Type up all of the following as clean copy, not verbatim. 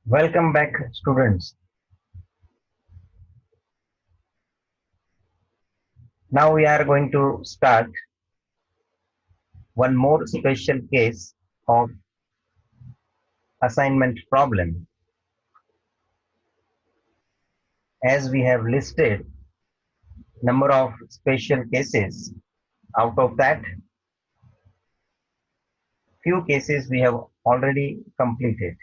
Welcome back, students. Now we are going to start one more special case of assignment problem. As we have listed number of special cases, out of that, few cases we have already completed.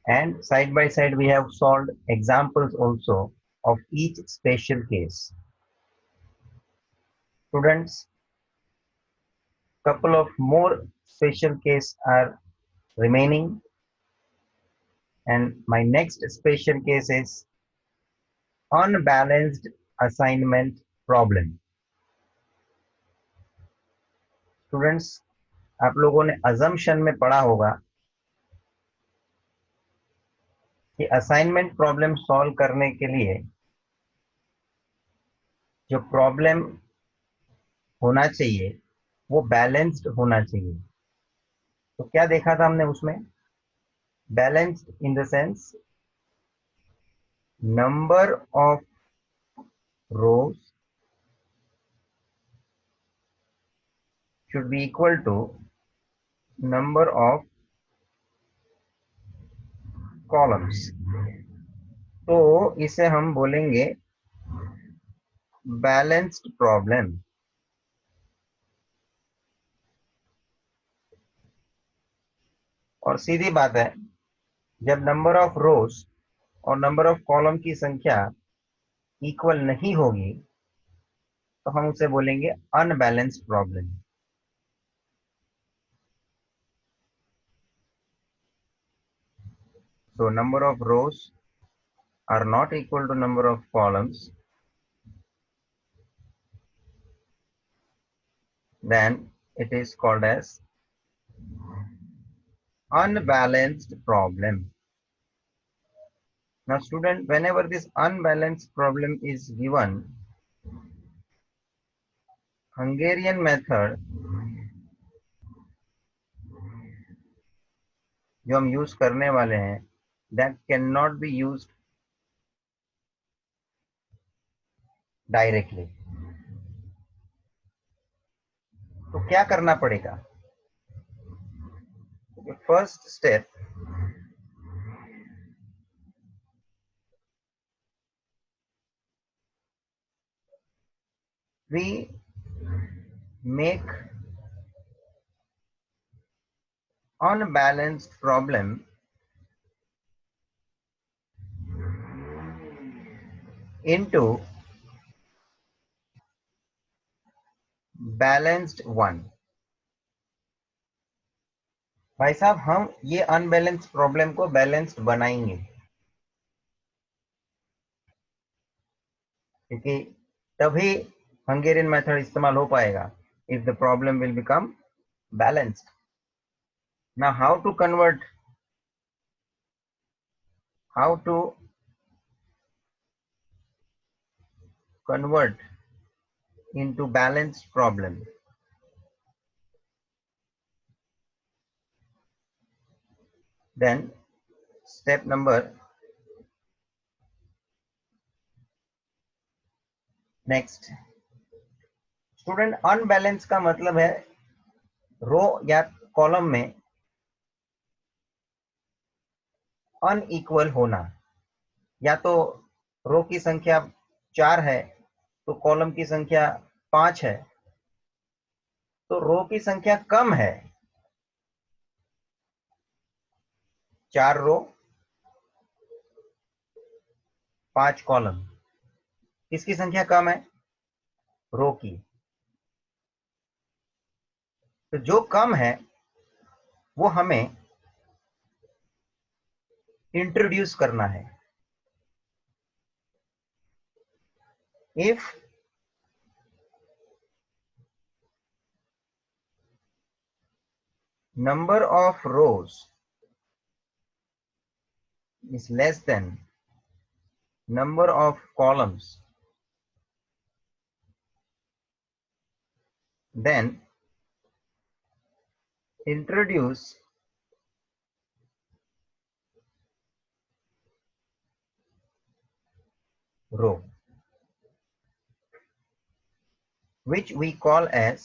And side by side, we have solved examples also of each special case. Students, couple of more special cases are remaining, and my next special case is unbalanced assignment problem. Students, आप लोगों ने assumption में पढ़ा होगा कि assignment problem solve करने के लिए जो प्रॉब्लम होना चाहिए वो बैलेंस्ड होना चाहिए। तो क्या देखा था हमने उसमें? Balanced in the sense number of rose should be equal to number of columns। तो इसे हम बोलेंगे बैलेंस्ड प्रॉब्लम। और सीधी बात है, जब नंबर ऑफ रोज और नंबर ऑफ कॉलम की संख्या इक्वल नहीं होगी तो हम उसे बोलेंगे unbalanced problem. So number of rows are not equal to number of columns, then it is called as unbalanced problem. Now student, whenever this unbalanced problem is given, Hungarian method जो हम use करने वाले हैं, that cannot be used directly। तो क्या करना पड़ेगा? First step, we make unbalanced problem into balanced one। भाई साहब, हम ये अनबैलेंस्ड प्रॉब्लम को बैलेंस्ड बनाएंगे, क्योंकि तभी हंगेरियन मेथड इस्तेमाल हो पाएगा, if the problem will become balanced. Now how to convert into balanced problem? Then step number next, student, unbalance का मतलब है रो या कॉलम में अनइक्वल होना। या तो रो की संख्या 4 है तो कॉलम की संख्या 5 है, तो रो की संख्या कम है। 4 रो 5 कॉलम, किसकी संख्या कम है? रो की। तो जो कम है वो हमें इंट्रोड्यूस करना है। If number of rows is less than number of columns, then introduce row which we call as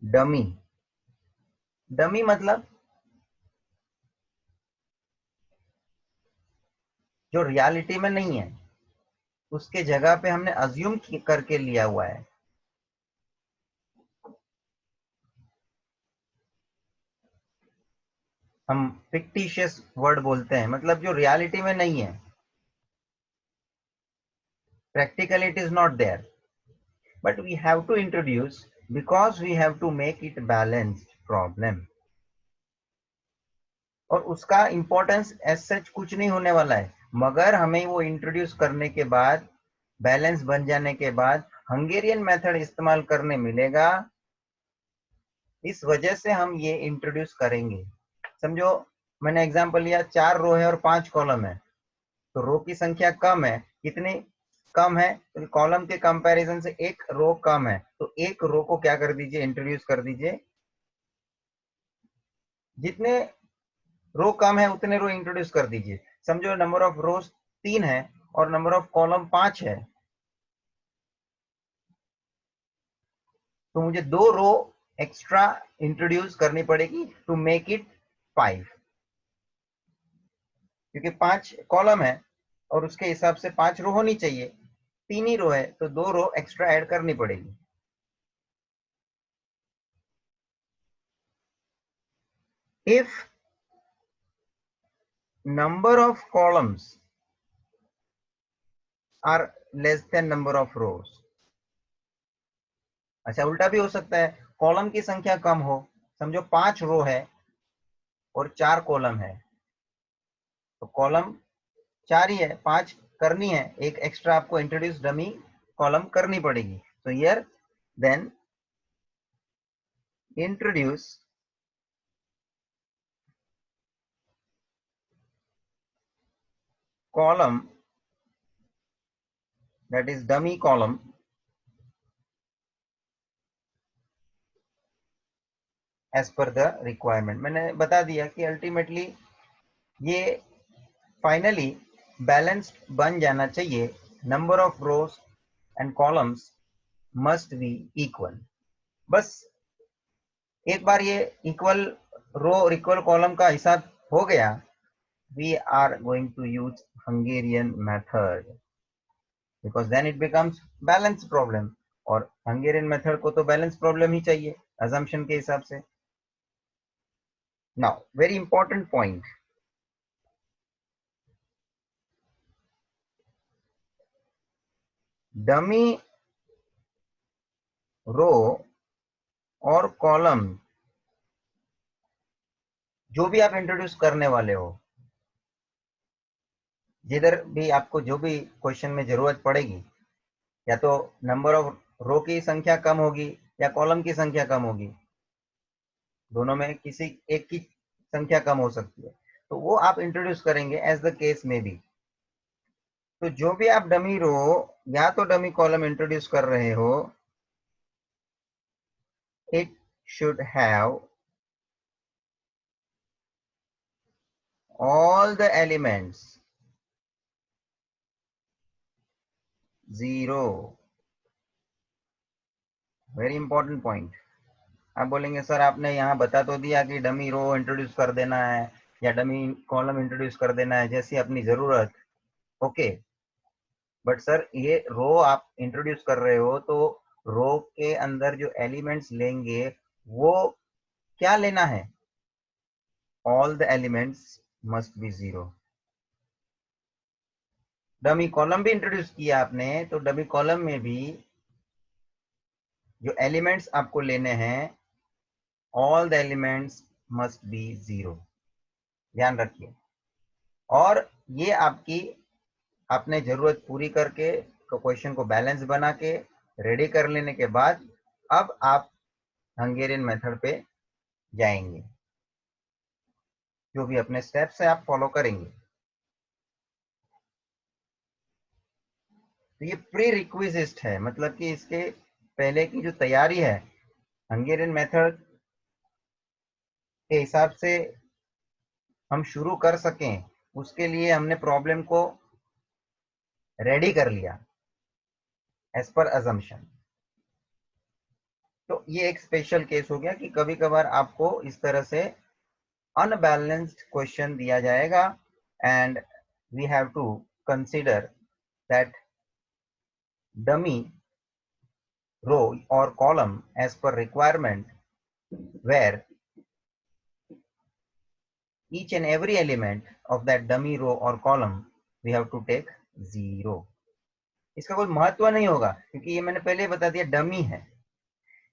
dummy. Dummy मतलब जो रियलिटी में नहीं है, उसके जगह पे हमने अज्यूम करके लिया हुआ है। हम फिक्टिशियस वर्ड बोलते हैं, मतलब जो रियलिटी में नहीं है, practically it is not there, but we have to introduce because we have to make it balanced problem. और उसका इंपॉर्टेंस एज सच कुछ नहीं होने वाला है, मगर हमें वो इंट्रोड्यूस करने के बाद, बैलेंस बन जाने के बाद हंगेरियन मेथड इस्तेमाल करने मिलेगा। इस वजह से हम ये इंट्रोड्यूस करेंगे। समझो मैंने एग्जांपल लिया, 4 रो है और 5 कॉलम है, तो रो की संख्या कम है। कितनी कम है? तो कॉलम के कंपैरिजन से एक रो कम है, तो एक रो को क्या कर दीजिए, इंट्रोड्यूस कर दीजिए। जितने रो कम है उतने रो इंट्रोड्यूस कर दीजिए। समझो नंबर ऑफ रोज 3 है और नंबर ऑफ कॉलम 5 है, तो मुझे 2 रो एक्स्ट्रा इंट्रोड्यूस करनी पड़ेगी टू मेक इट 5, क्योंकि 5 कॉलम है और उसके हिसाब से 5 रो होनी चाहिए। 3 ही रो है तो 2 रो एक्स्ट्रा ऐड करनी पड़ेगी। If number of columns are less than number of rows, अच्छा उल्टा भी हो सकता है, कॉलम की संख्या कम हो। समझो 5 रो है और 4 कॉलम है, तो कॉलम 4 ही है, 5 करनी है, एक एक्स्ट्रा आपको इंट्रोड्यूस डमी कॉलम करनी पड़ेगी। तो here then introduce column, that is dummy column, as per the requirement. मैंने बता दिया कि अल्टीमेटली ये फाइनली बैलेंस्ड बन जाना चाहिए। Number of rose and columns must be equal. बस एक बार ये इक्वल रो और इक्वल कॉलम का हिसाब हो गया, we are going to use Hungarian method because then it becomes balance problem, और Hungarian method को तो balance problem ही चाहिए assumption के हिसाब से। Now very important point, dummy रो और कॉलम जो भी आप इंट्रोड्यूस करने वाले हो, जिधर भी आपको जो भी क्वेश्चन में जरूरत पड़ेगी, या तो नंबर ऑफ रो की संख्या कम होगी या कॉलम की संख्या कम होगी, दोनों में किसी एक की संख्या कम हो सकती है, तो वो आप इंट्रोड्यूस करेंगे एज द केस में भी। तो जो भी आप डमी रो या तो डमी कॉलम इंट्रोड्यूस कर रहे हो, it should have all the elements 0। Very important point. आप बोलेंगे सर आपने यहाँ बता तो दिया कि डमी रो इंट्रोड्यूस कर देना है या डमी कॉलम इंट्रोड्यूस कर देना है जैसी अपनी जरूरत, ओके, बट सर ये रो आप इंट्रोड्यूस कर रहे हो तो रो के अंदर जो एलिमेंट्स लेंगे वो क्या लेना है? All the elements must be 0। Dummy column भी इंट्रोड्यूस किया आपने, तो डमी कॉलम में भी जो एलिमेंट्स आपको लेने हैं, all the elements must be 0, ध्यान रखिए। और ये आपकी आपने जरूरत पूरी करके क्वेश्चन को बैलेंस बना के रेडी कर लेने के बाद अब आप हंगेरियन मेथड पे जाएंगे, जो भी अपने स्टेप्स है आप फॉलो करेंगे। तो ये प्री रिक्विजिट है, मतलब कि इसके पहले की जो तैयारी है हंगेरियन मेथड के हिसाब से हम शुरू कर सकें, उसके लिए हमने प्रॉब्लम को रेडी कर लिया एज पर अजम्पशन। तो ये एक स्पेशल केस हो गया कि कभी कभार आपको इस तरह से अनबैलेंस्ड क्वेश्चन दिया जाएगा and we have to consider that dummy row or column as per requirement, where each and every element of that dummy row or column we have to take 0। इसका कोई महत्व नहीं होगा क्योंकि ये मैंने पहले बता दिया डमी है।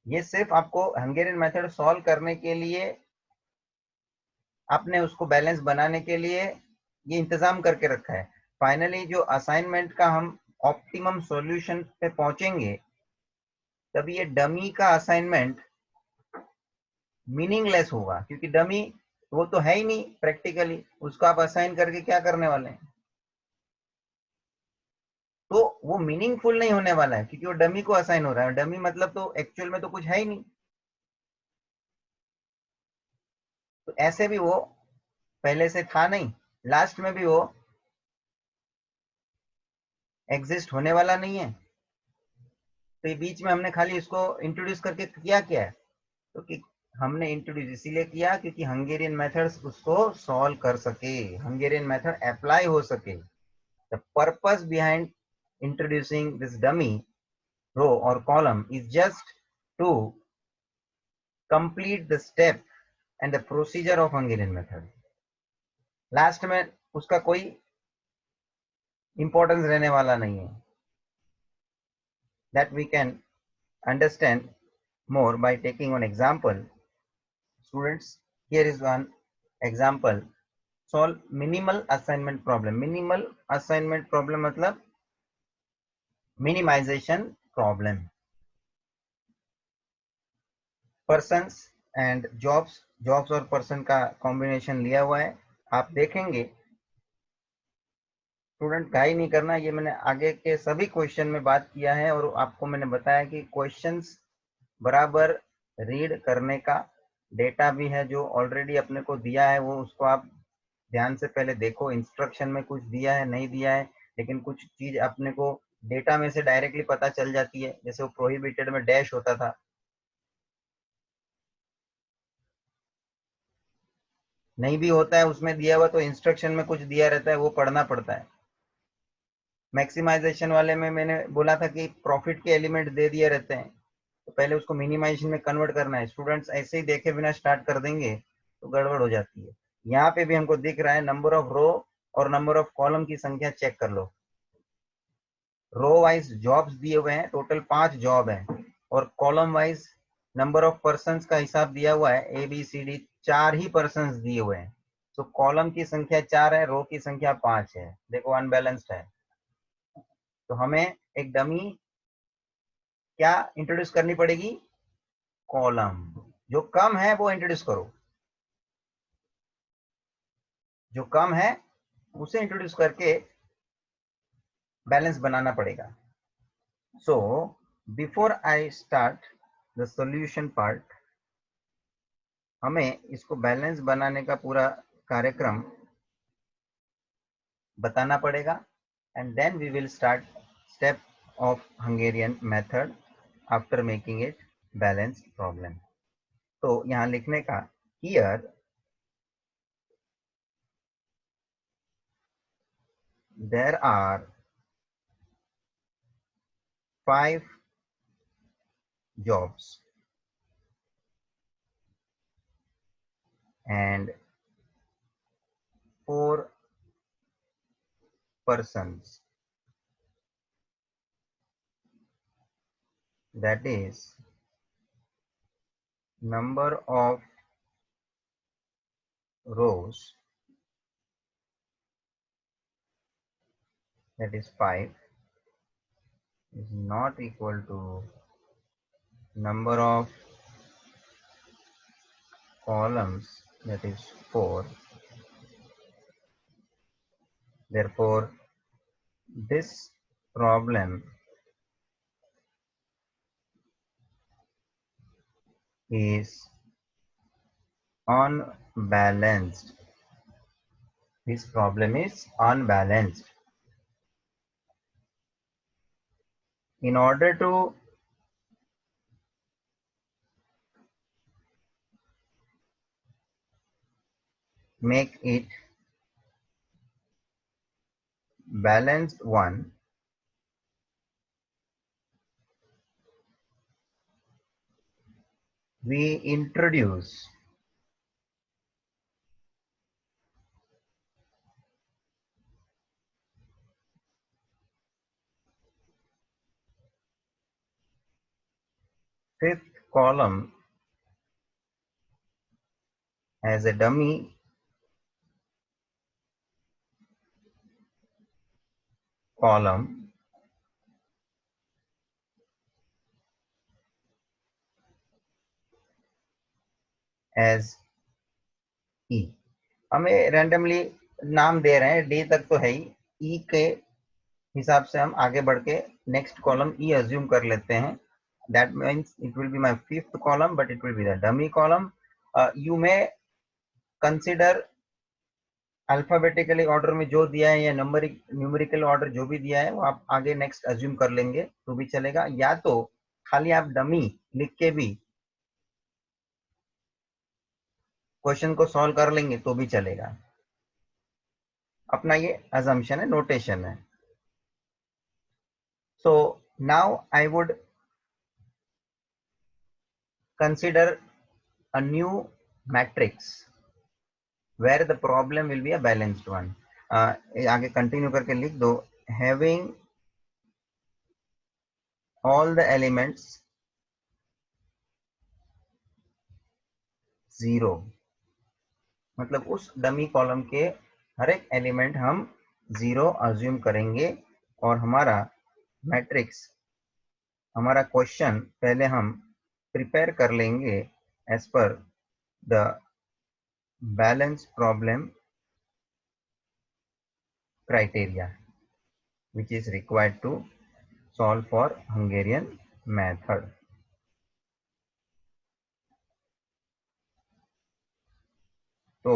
ये सिर्फ आपको हंगेरियन मेथड सॉल्व करने के लिए, आपने उसको बैलेंस बनाने के लिए ये इंतजाम करके रखा है। फाइनली जो असाइनमेंट का हम ऑप्टिमम सॉल्यूशन पे पहुंचेंगे, तब ये डमी का असाइनमेंट मीनिंगलेस होगा, क्योंकि डमी वो तो है ही नहीं प्रैक्टिकली, उसको आप असाइन करके क्या करने वाले हैं। तो वो मीनिंगफुल नहीं होने वाला है क्योंकि वो डमी को असाइन हो रहा है। डमी मतलब तो एक्चुअल में तो कुछ है ही नहीं। तो ऐसे भी वो पहले से था नहीं, लास्ट में भी वो एग्जिस्ट होने वाला नहीं है। तो ये बीच में हमने खाली इसको इंट्रोड्यूस करके किया क्या है, तो कि हमने इंट्रोड्यूस इसीलिए किया क्योंकि हंगेरियन मेथड्स उसको सॉल्व कर सके, हंगेरियन मेथड अप्लाई हो सके। The purpose behind introducing this dummy row or column is just to complete the step and the procedure of Hungarian method। Last में उसका कोई इंपॉर्टेंस रहने वाला नहीं है। that we can understand more by taking one example। students, here is one example। solve minimal assignment problem। minimal assignment problem मतलब minimization problem। Persons and jobs, jobs और person का कॉम्बिनेशन लिया हुआ है। आप देखेंगे, स्टूडेंट घाई नहीं करना, ये मैंने आगे के सभी क्वेश्चन में बात किया है और आपको मैंने बताया कि क्वेश्चंस बराबर रीड करने का डेटा भी है जो ऑलरेडी अपने को दिया है, वो उसको आप ध्यान से पहले देखो। इंस्ट्रक्शन में कुछ दिया है नहीं दिया है, लेकिन कुछ चीज अपने को डेटा में से डायरेक्टली पता चल जाती है। जैसे वो प्रोहिबिटेड में डैश होता था, नहीं भी होता है उसमें दिया हुआ तो इंस्ट्रक्शन में कुछ दिया रहता है, वो पढ़ना पड़ता है। मैक्सिमाइजेशन वाले में मैंने बोला था कि प्रॉफिट के एलिमेंट दे दिए रहते हैं, तो पहले उसको मिनिमाइजेशन में कन्वर्ट करना है। स्टूडेंट्स ऐसे ही देखे बिना स्टार्ट कर देंगे तो गड़बड़ हो जाती है। यहाँ पे भी हमको दिख रहा है नंबर ऑफ रो और नंबर ऑफ कॉलम की संख्या चेक कर लो। रो वाइज जॉब्स दिए हुए हैं, टोटल 5 जॉब है, और column wise number of person का हिसाब दिया हुआ है, ABCD 4 ही पर्सन दिए हुए हैं। तो कॉलम की संख्या 4 है, रो की संख्या 5 है। देखो अनबैलेंस्ड है। तो हमें एक डमी क्या इंट्रोड्यूस करनी पड़ेगी, कॉलम। जो कम है वो इंट्रोड्यूस करो, जो कम है उसे इंट्रोड्यूस करके बैलेंस बनाना पड़ेगा। So before I start the solution part, हमें इसको बैलेंस बनाने का पूरा कार्यक्रम बताना पड़ेगा and then we will start step of Hungarian method after making it balanced problem. तो यहाँ लिखने का, here there are 5 jobs and 4 persons, that is number of rows, that is 5, is not equal to number of columns, that is 4। Therefore this problem is unbalanced. This problem is unbalanced. In order to make it balanced one, we introduce fifth column as a dummy column as E. हमें randomly नाम दे रहे हैं, D तक तो है ही, ई के हिसाब से हम आगे बढ़ के नेक्स्ट कॉलम ई अज्यूम कर लेते हैं. That means it will be my fifth column, but it will be the dummy column. You may consider alphabetically order में जो दिया है या न्यूमेरिकल ऑर्डर जो भी दिया है वो आप आगे नेक्स्ट अज्यूम कर लेंगे तो भी चलेगा, या तो खाली आप डमी लिख के भी क्वेश्चन को सॉल्व कर लेंगे तो भी चलेगा. अपना ये अजम्पशन है, नोटेशन है. So now I would consider a new matrix where the problem will be a balanced one. आगे कंटिन्यू करके लिख दो, having all the elements 0. मतलब उस डमी कॉलम के हर एक एलिमेंट हम 0 अज्यूम करेंगे और हमारा मैट्रिक्स, हमारा क्वेश्चन पहले हम प्रिपेयर कर लेंगे as per the balance problem criteria which is required to solve for Hungarian method. तो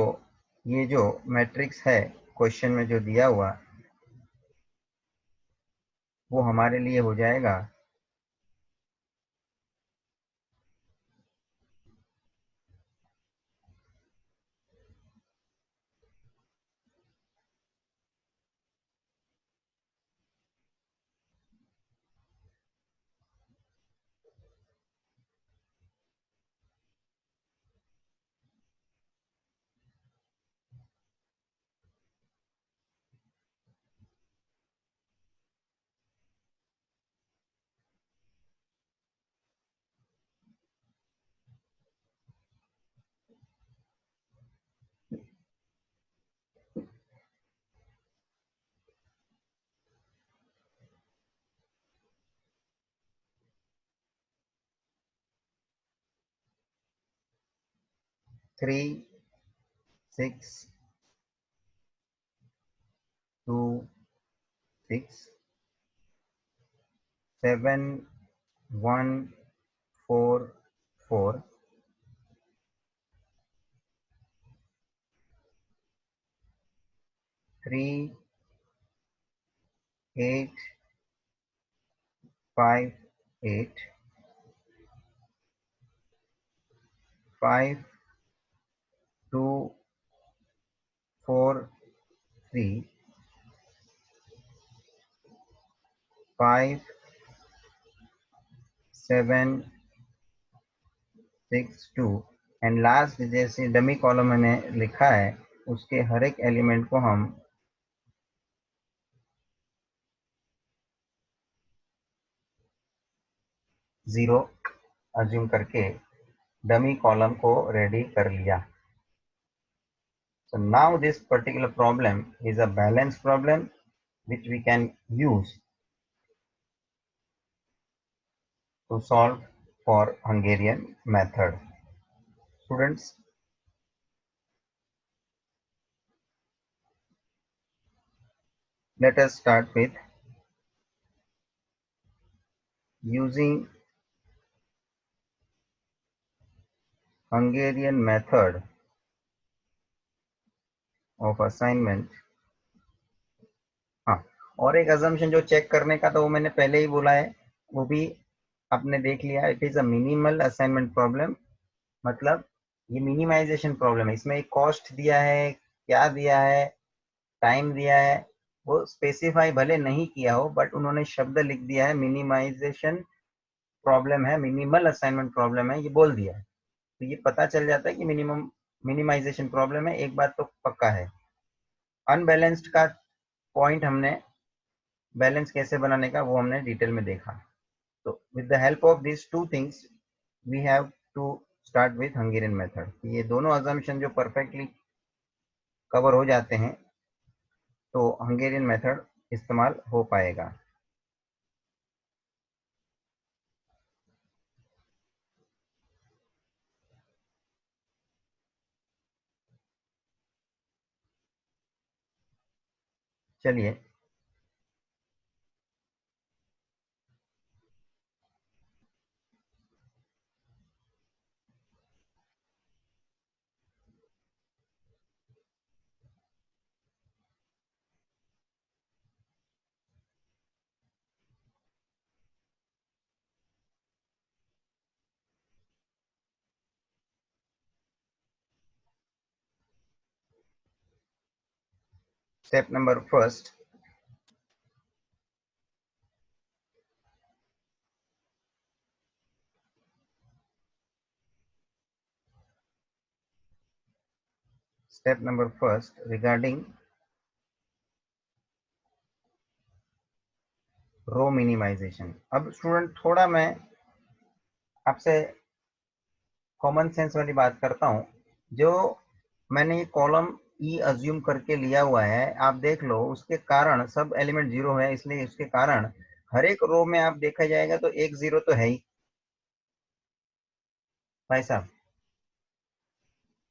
ये जो मैट्रिक्स है क्वेश्चन में जो दिया हुआ वो हमारे लिए हो जाएगा 3, 6, 2, 6, 7, 1, 4, 4, 3, 8, 5, 8, 5, 2, 4, 3, 5, 7, 6, 2 एंड लास्ट जैसे डमी कॉलम मैंने लिखा है उसके हर एक एलिमेंट को हम 0 अज्यूम करके डमी कॉलम को रेडी कर लिया. So now this particular problem is a balance problem which we can use to solve for Hungarian method. Students, let us start with using Hungarian method of assignment. हाँ, और एक assumption जो check करने का, तो वो मैंने पहले ही बोला है, वो भी आपने देख लिया। It is a minimal assignment problem, मतलब ये मिनिमाइजेशन प्रॉब्लम है। इसमें एक कॉस्ट दिया है, क्या दिया है, टाइम दिया है, वो स्पेसिफाई भले नहीं किया हो, बट उन्होंने शब्द लिख दिया है मिनिमाइजेशन प्रॉब्लम है, मिनिमल असाइनमेंट प्रॉब्लम है, ये बोल दिया है। तो ये पता चल जाता है कि मिनिमाइजेशन प्रॉब्लम है। एक बात तो पक्का है, अनबैलेंस्ड का पॉइंट हमने बैलेंस कैसे बनाने का वो हमने डिटेल में देखा। तो with the help of this two things we have to start with Hungarian method. ये दोनों अजम्पशन जो परफेक्टली कवर हो जाते हैं तो हंगेरियन मेथड इस्तेमाल हो पाएगा। चलिए, स्टेप नंबर फर्स्ट, रिगार्डिंग रो मिनिमाइजेशन। अब स्टूडेंट, थोड़ा मैं आपसे कॉमन सेंस वाली बात करता हूँ। जो मैंने ये कॉलम ई अज्यूम करके लिया हुआ है, आप देख लो, उसके कारण सब एलिमेंट जीरो है, इसलिए उसके कारण हर एक रो में आप देखा जाएगा तो एक जीरो तो है ही भाई साहब।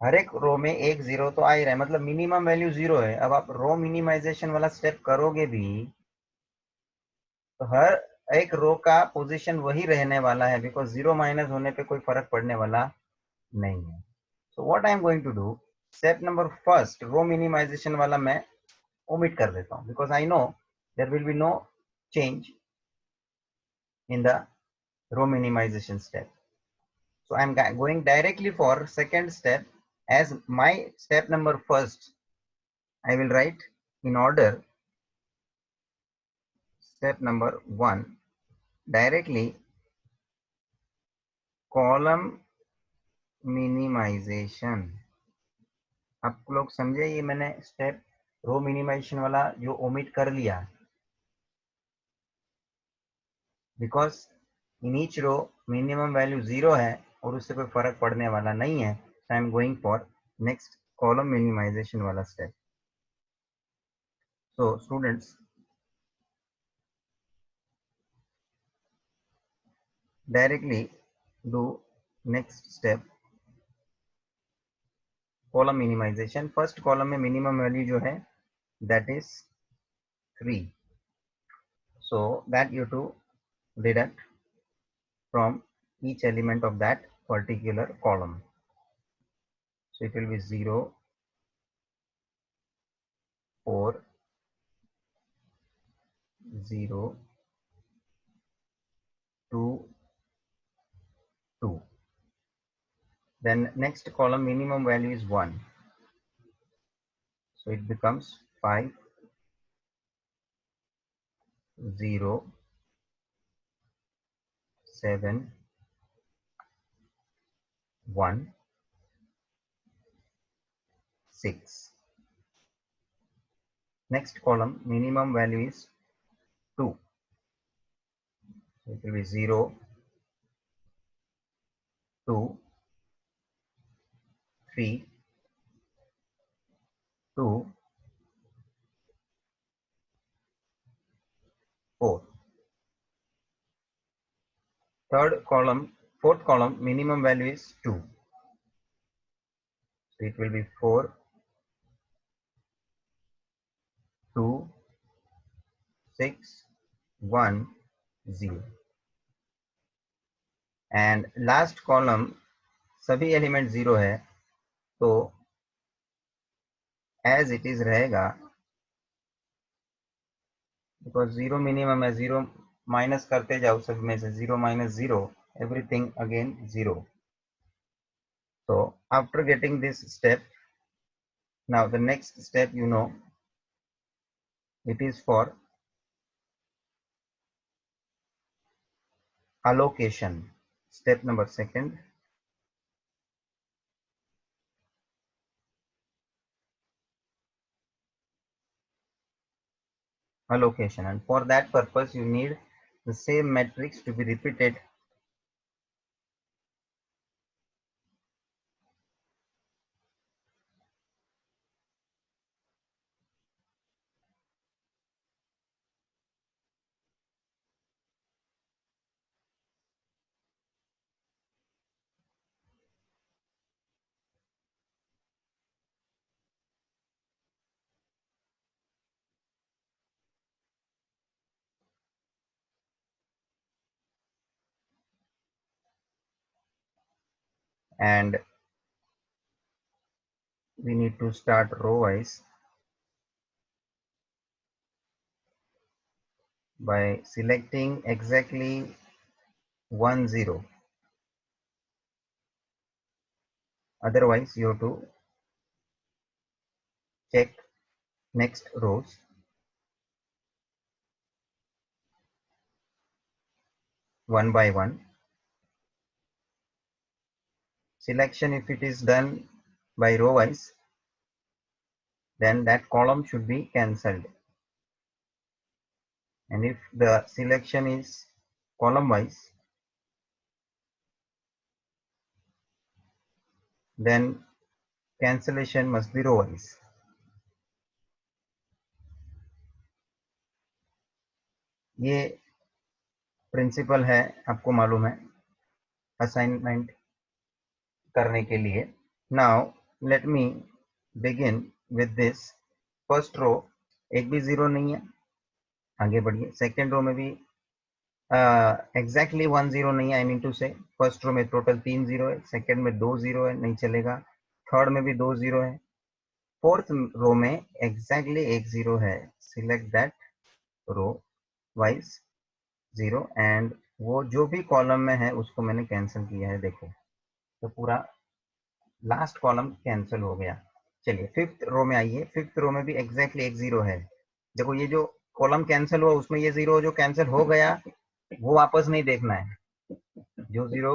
हर एक रो में एक जीरो तो आ ही रहा है, मतलब मिनिमम वैल्यू जीरो है। अब आप रो मिनिमाइजेशन वाला स्टेप करोगे भी तो हर एक रो का पोजीशन वही रहने वाला है, बिकॉज जीरो माइनस होने पे कोई फर्क पड़ने वाला नहीं है। So what I am going to do, step number first row minimization वाला मैं omit कर देता हूँ, because I know there will be no change in the row minimization step. So I'm going directly for second step. As my step number first, I will write in order. Step number one, directly column minimization. आप लोग समझे, ये मैंने step रो minimization वाला जो omit कर लिया, because in each row minimum value zero है और उससे कोई फर्क पड़ने वाला नहीं है। So I am going for next column minimisation वाला स्टेप। So students, directly do next step column minimisation. First column में मिनिमम वैल्यू जो है that is 3, so that you to deduct from each element of that particular column. So it will be 0, 4, 0, 2, 2. Then next column minimum value is 1, so it becomes 5, 0, 7, 1, 6. Next column minimum value is 2, so it will be 0, 2, 3, 2, 4. Fourth column minimum value is 2, so it will be 4, 2, 6, 1, 0. And last column सभी element 0 है तो as it is रहेगा, because 0 minimum है, 0 minus करते जाओ सब में से, 0 minus 0, everything again 0. So after getting this step, now the next step, you know, it is for allocation. Step number second, allocation, and for that purpose you need the same matrix to be repeated and we need to start row wise by selecting exactly 1 0. Otherwise you have to check next rows one by one. Selection, if it is done by row wise, then that column should be cancelled, and if the selection is column wise, then cancellation must be row wise. ये principle है, आपको मालूम है assignment करने के लिए. Now let me begin with this. First row एक भी 0 नहीं है, आगे बढ़िए. सेकेंड रो में भी एग्जैक्टली 1 0 नहीं है. आई मीन टू से फर्स्ट रो में टोटल 3 0 है, सेकेंड में 2 0 है, नहीं चलेगा. थर्ड में भी 2 0 है. फोर्थ रो में एग्जैक्टली 1 0 है. Select that row wise 0, and वो जो भी कॉलम में है उसको मैंने कैंसिल किया है. देखो तो पूरा लास्ट कॉलम कैंसिल हो गया. चलिए फिफ्थ रो में आइए. फिफ्थ रो में भी एग्जैक्टली 1 0 है. देखो ये जो कॉलम कैंसिल हुआ उसमें ये 0 जो कैंसिल हो गया वो वापस नहीं देखना है. जो 0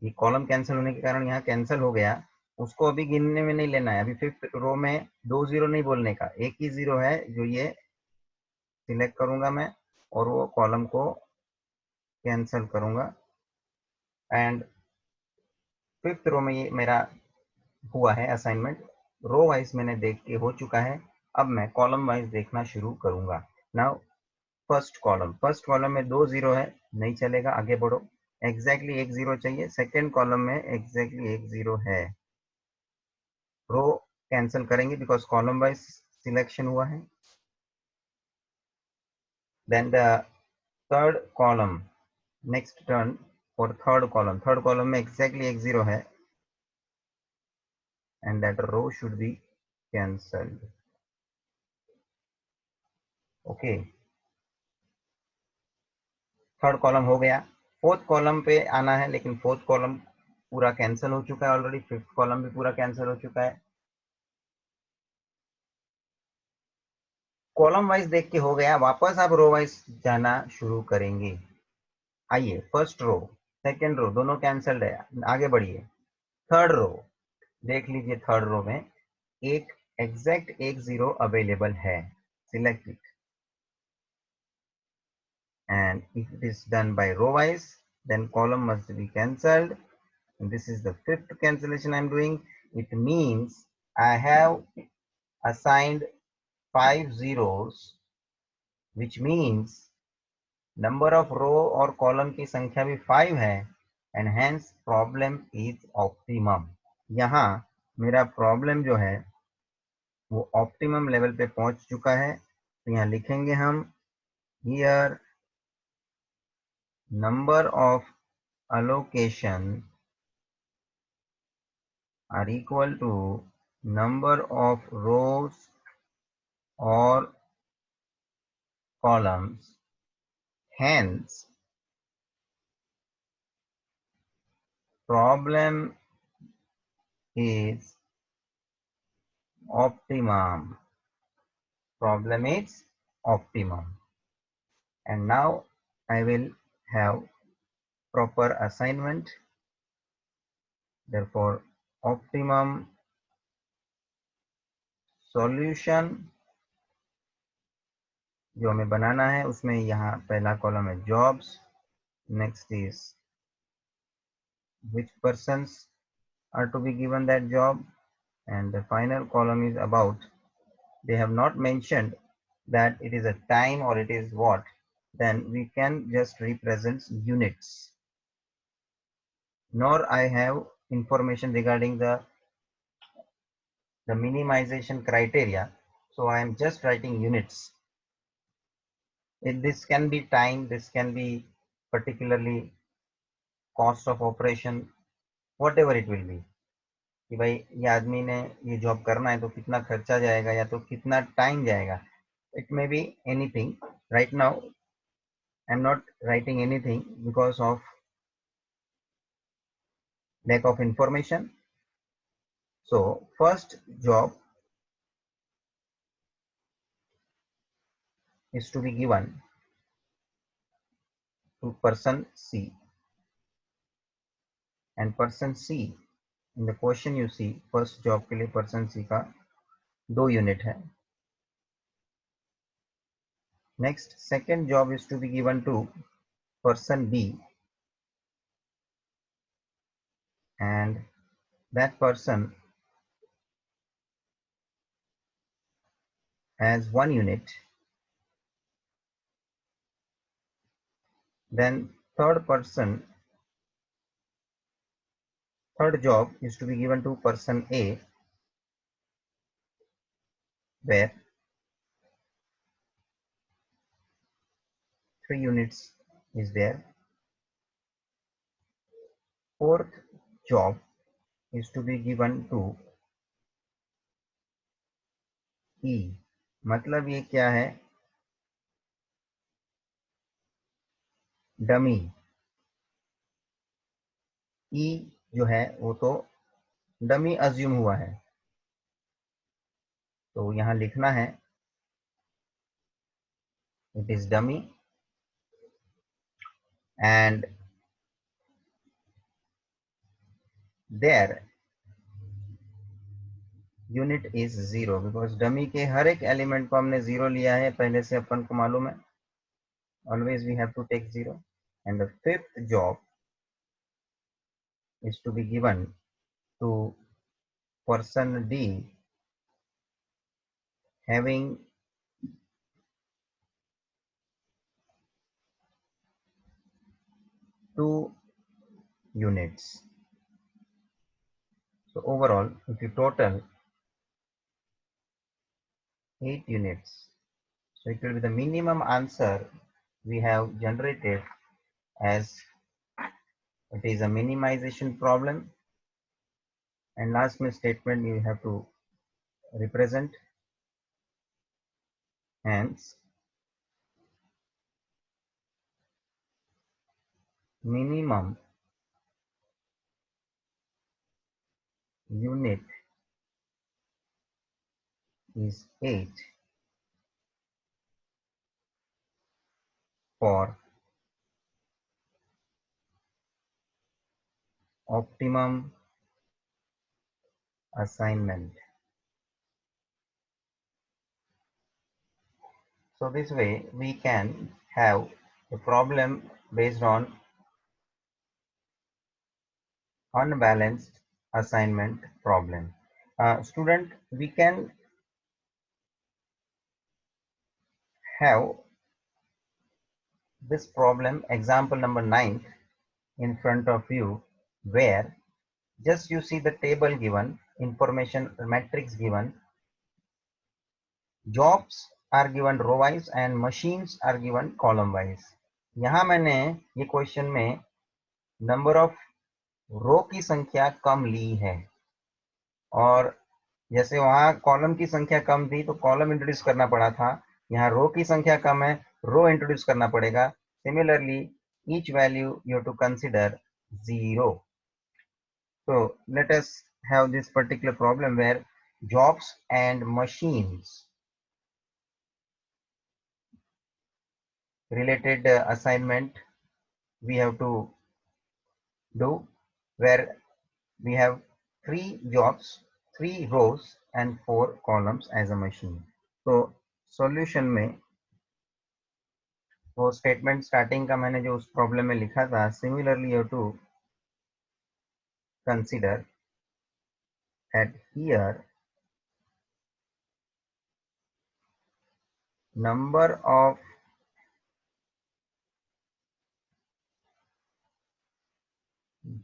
ये कॉलम कैंसिल होने के कारण यहाँ कैंसिल हो गया उसको अभी गिनने में नहीं लेना है. अभी फिफ्थ रो में 2 0 नहीं बोलने का, एक ही 0 है जो ये सिलेक्ट करूंगा मैं और वो कॉलम को कैंसिल करूंगा. एंड फिफ्थ रो में ये मेरा हुआ है असाइनमेंट. रो वाइज मैंने देख के हो चुका है. अब मैं कॉलम वाइज देखना शुरू करूंगा. नाउ फर्स्ट कॉलम में 2 0 है, नहीं चलेगा, आगे बढ़ो. एग्जैक्टली 1 0 चाहिए. सेकेंड कॉलम में एग्जैक्टली 1 0 है. रो कैंसिल करेंगे बिकॉज कॉलम वाइज सिलेक्शन हुआ है. Then the third column, next turn for third column में एग्जैक्टली 1 0 है, and that row should be cancelled. Okay, third column हो गया. फोर्थ कॉलम पे आना है, लेकिन फोर्थ कॉलम पूरा कैंसिल हो चुका है ऑलरेडी. फिफ्थ कॉलम भी पूरा कैंसिल हो चुका है. कॉलम वाइज देख के हो गया. वापस आप रो वाइज जाना शुरू करेंगे. आइए, फर्स्ट रो सेकेंड रो दोनों कैंसिल्ड है, आगे बढ़िए. थर्ड रो देख लीजिए. थर्ड रो में एक एग्जैक्ट 1 0 अवेलेबल है. Select it, and if it is done by row wise then column must be cancelled. And this is the fifth cancellation I'm doing. It means I have assigned 5 zeros, which means number of row और column की संख्या भी 5 है, and hence problem is optimum. यहाँ मेरा problem जो है वो ऑप्टिमम लेवल पे पहुंच चुका है. तो यहाँ लिखेंगे हम here number of allocation are equal to number of rows or columns. Hence, problem is optimum. Problem is optimum. And now I will have proper assignment. Therefore, optimum solution जो हमें बनाना है उसमें यहाँ पहला कॉलम है jobs, next is which persons are to be given that job, and the final column is about. They have not mentioned that it is a time or it is what, then we can just represent units. Nor I have information regarding the minimization criteria, so I am just writing units. This can be time, this can be particularly cost of operation, whatever it will be, कि भाई ये आदमी ने ये job करना है तो कितना खर्चा जाएगा या तो कितना टाइम जाएगा. It may be anything. Right now I'm not writing anything because of lack of information. So first job is to be given to person C, and person C in the question you see first job के लिए person C का 2 unit है. Next second job is to be given to person B, and that person has 1 unit. Then third job is to be given to person A, where 3 units is there. Fourth job is to be given to E. मतलब ये क्या है, dummy. E जो है वो तो dummy assume हुआ है, तो यहां लिखना है it is dummy and their unit is 0, because dummy के हर एक एलिमेंट को हमने 0 लिया है, पहले से अपन को मालूम है. Always we have to take 0. And the fifth job is to be given to person D, having 2 units. So overall, if you total 8 units, so it will be the minimum answer we have generated, as it is a minimization problem. And last statement you have to represent. Hence, minimum unit is 8 for optimum assignment. So this way we can have a problem based on unbalanced assignment problem. Student, we can have this problem, example number 9, in front of you, where just you see the table given, information matrix given, jobs are given row wise and machines are given column wise. यहाँ मैंने ये question में number of रो की संख्या कम ली है, और जैसे वहां कॉलम की संख्या कम थी तो कॉलम इंट्रोड्यूस करना पड़ा था, यहाँ रो की संख्या कम है, रो इंट्रोड्यूस करना पड़ेगा। Similarly each value you have to consider 0. So let us have this particular problem where jobs and machines related assignment we have to do, where we have 3 jobs, 3 rows and 4 columns as a machine. तो solution में वो statement starting का मैंने जो उस problem में लिखा था, similarly you to consider that here number of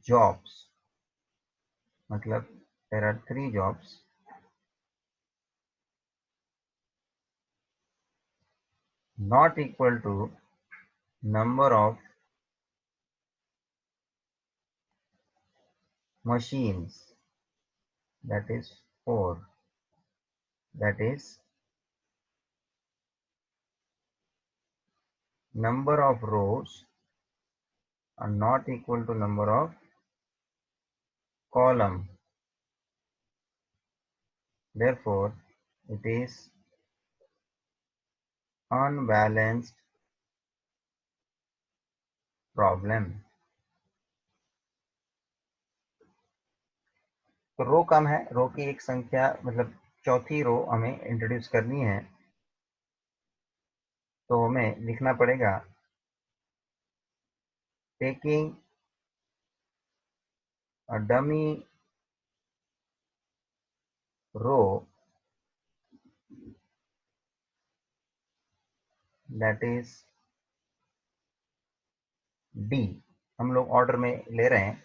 jobs, मतलब there are 3 jobs not equal to number of machines, that is 4, that is number of rows are not equal to number of column, therefore it is unbalanced problem. तो रो कम है, रो की एक संख्या मतलब चौथी रो हमें introduce करनी है, तो हमें लिखना पड़ेगा taking a dummy row that is D, हम लोग ऑर्डर में ले रहे हैं,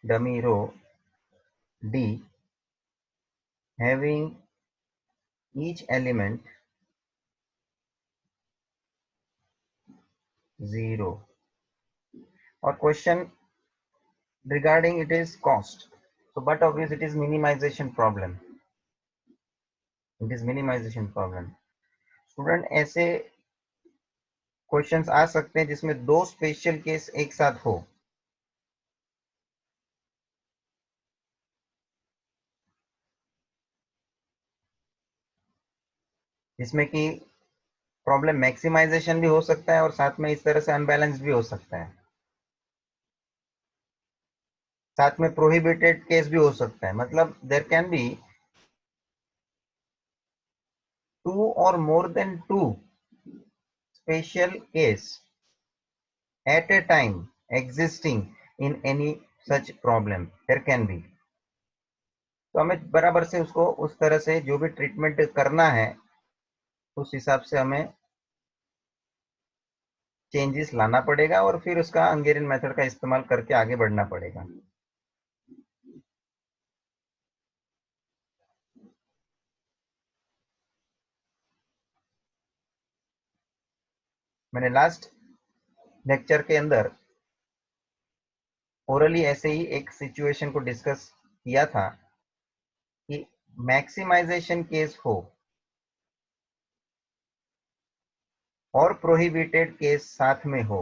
डमी रो D having each element 0, और question regarding it is cost, so but obviously it is minimization problem, it is minimization problem. Student ऐसे क्वेश्चंस आ सकते हैं जिसमें 2 स्पेशल केस एक साथ हो, जिसमें कि प्रॉब्लम मैक्सिमाइजेशन भी हो सकता है और साथ में इस तरह से अनबैलेंस भी हो सकता है, साथ में प्रोहिबिटेड केस भी हो सकता है, मतलब there can be 2 or more than 2 special case at a time existing in any such problem, there can be. तो हमें बराबर से उसको उस तरह से जो भी ट्रीटमेंट करना है उस हिसाब से हमें चेंजेस लाना पड़ेगा और फिर उसका हंगेरियन मेथड का इस्तेमाल करके आगे बढ़ना पड़ेगा। मैंने लास्ट लेक्चर के अंदर ओरली ऐसे ही एक सिचुएशन को डिस्कस किया था कि मैक्सिमाइजेशन केस हो और प्रोहिबिटेड केस साथ में हो,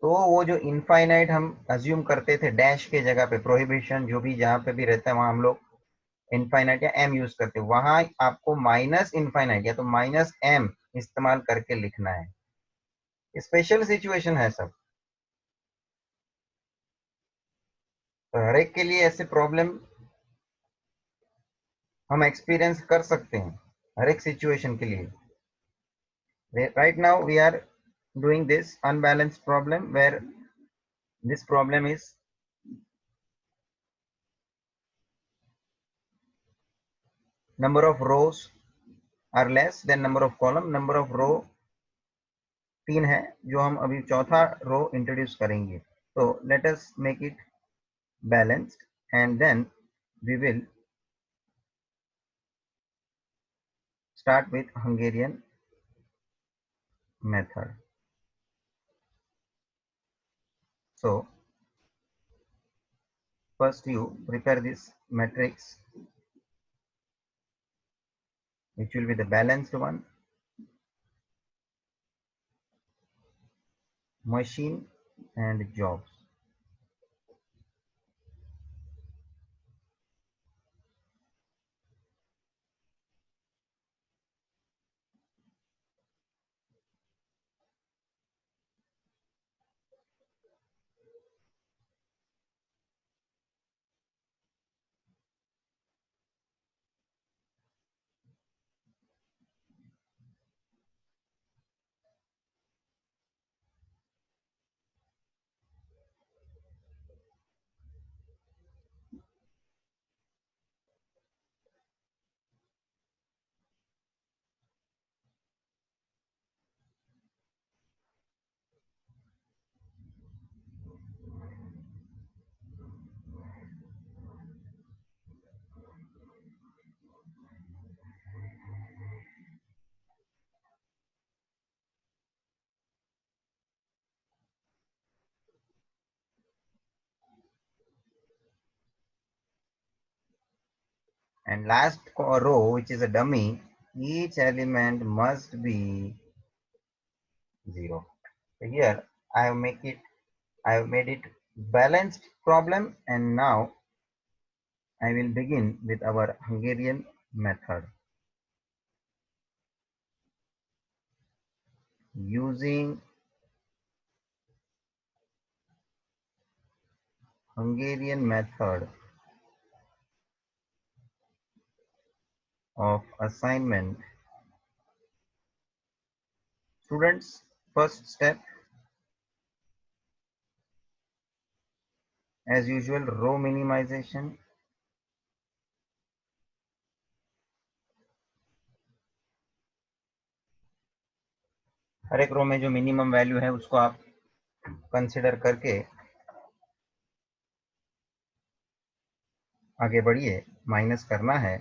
तो वो जो इनफाइनाइट हम अज्यूम करते थे डैश के जगह पे, प्रोहिबिशन जो भी जहां पे भी रहता है वहां हम लोग इनफाइनाइट या एम यूज करते हैं, वहां आपको माइनस इनफाइनाइट या तो माइनस एम इस्तेमाल करके लिखना है। स्पेशल सिचुएशन है सब, तो हर एक के लिए ऐसे प्रॉब्लम हम एक्सपीरियंस कर सकते हैं हर एक सिचुएशन के लिए। Right now we are doing this unbalanced problem where this problem is number of rows are less than number of column, number of row 3 है जो हम अभी चौथा रो इंट्रोड्यूस करेंगे, तो let us make it balanced and then we will start with Hungarian method. So first you prepare this matrix which will be the balanced one, machine and jobs. And last row, which is a dummy, each element must be 0. So here I have made it balanced problem, and now I will begin with our Hungarian method. Using Hungarian method of assignment, students, first step, as usual, row minimization. हर एक रो में जो minimum value है उसको आप consider करके आगे बढ़िए, minus करना है।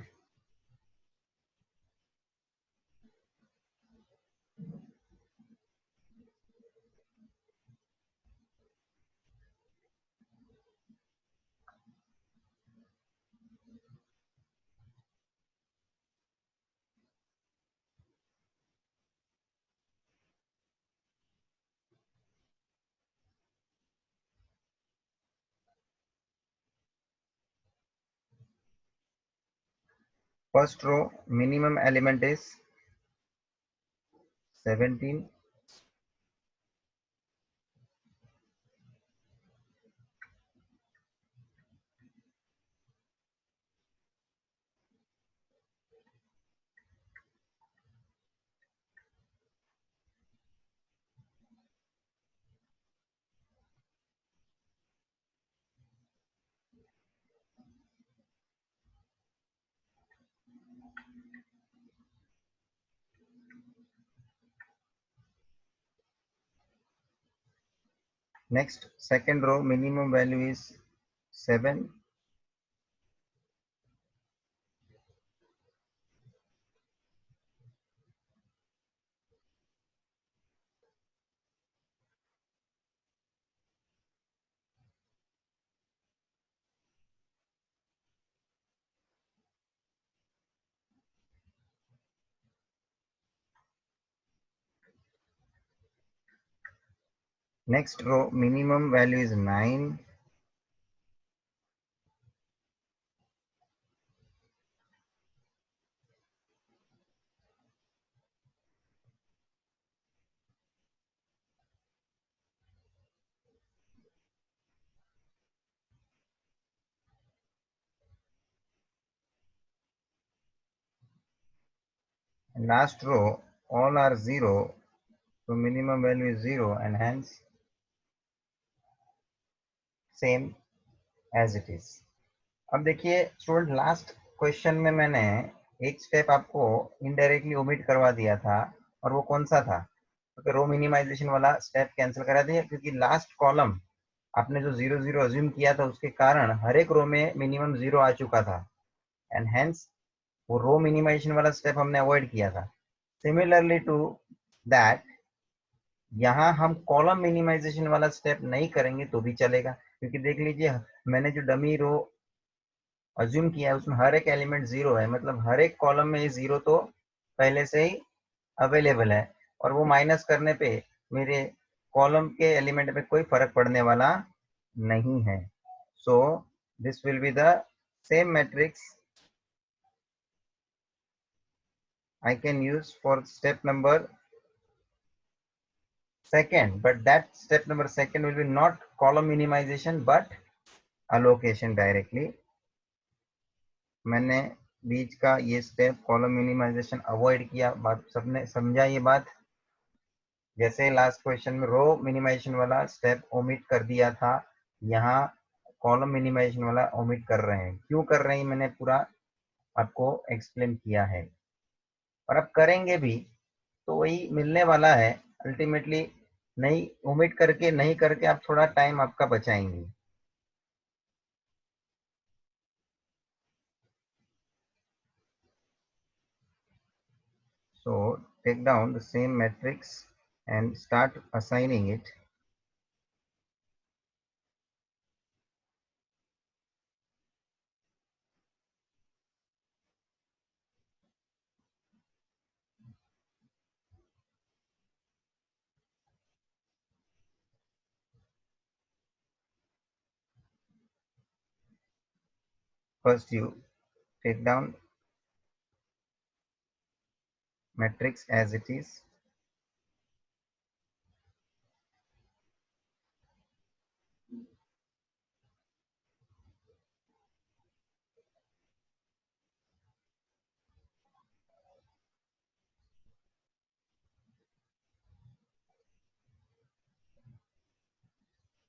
First row minimum element is 17. Next, second row minimum value is 7. Next row minimum value is 9. And last row all are 0, so minimum value is 0 and hence same as it is. अब देखिए student, last question में मैंने एक step आपको indirectly omit करवा दिया था, और वो कौन सा था? क्योंकि रो मिनिमाइजेशन वाला स्टेप कैंसिल करा दिया, क्योंकि लास्ट कॉलम आपने जो 0 0 अज्यूम किया था उसके कारण हर एक रो में मिनिमम 0 आ चुका था, एंड हेंस वो रो मिनिमाइजेशन वाला स्टेप हमने अवॉइड किया था। सिमिलरली टू दैट, यहाँ हम कॉलम मिनिमाइजेशन वाला स्टेप नहीं करेंगे तो भी चलेगा, क्योंकि देख लीजिए मैंने जो डमी रो अज्यूम किया है उसमें हर एक एलिमेंट जीरो है, मतलब हर एक कॉलम में जीरो तो पहले से ही अवेलेबल है, और वो माइनस करने पे मेरे कॉलम के एलिमेंट में कोई फर्क पड़ने वाला नहीं है। So this will be the same matrix I can use for step number second, but that step number second will be not column minimization but allocation directly. मैंने बीच का ये स्टेप कॉलम मिनिमाइजेशन अवॉइड किया, बात सबने समझा ये बात। जैसे लास्ट क्वेश्चन में रो मिनिमाइजेशन वाला स्टेप ओमिट कर दिया था, यहाँ कॉलम मिनिमाइजेशन वाला ओमिट कर रहे हैं। क्यों कर रहे हैं मैंने पूरा आपको एक्सप्लेन किया है, और अब करेंगे भी तो वही मिलने वाला है अल्टीमेटली। नहीं ओमिट करके नहीं करके आप थोड़ा टाइम आपका बचाएंगे। So take down the same matrix and start assigning it. First you take down matrix as it is.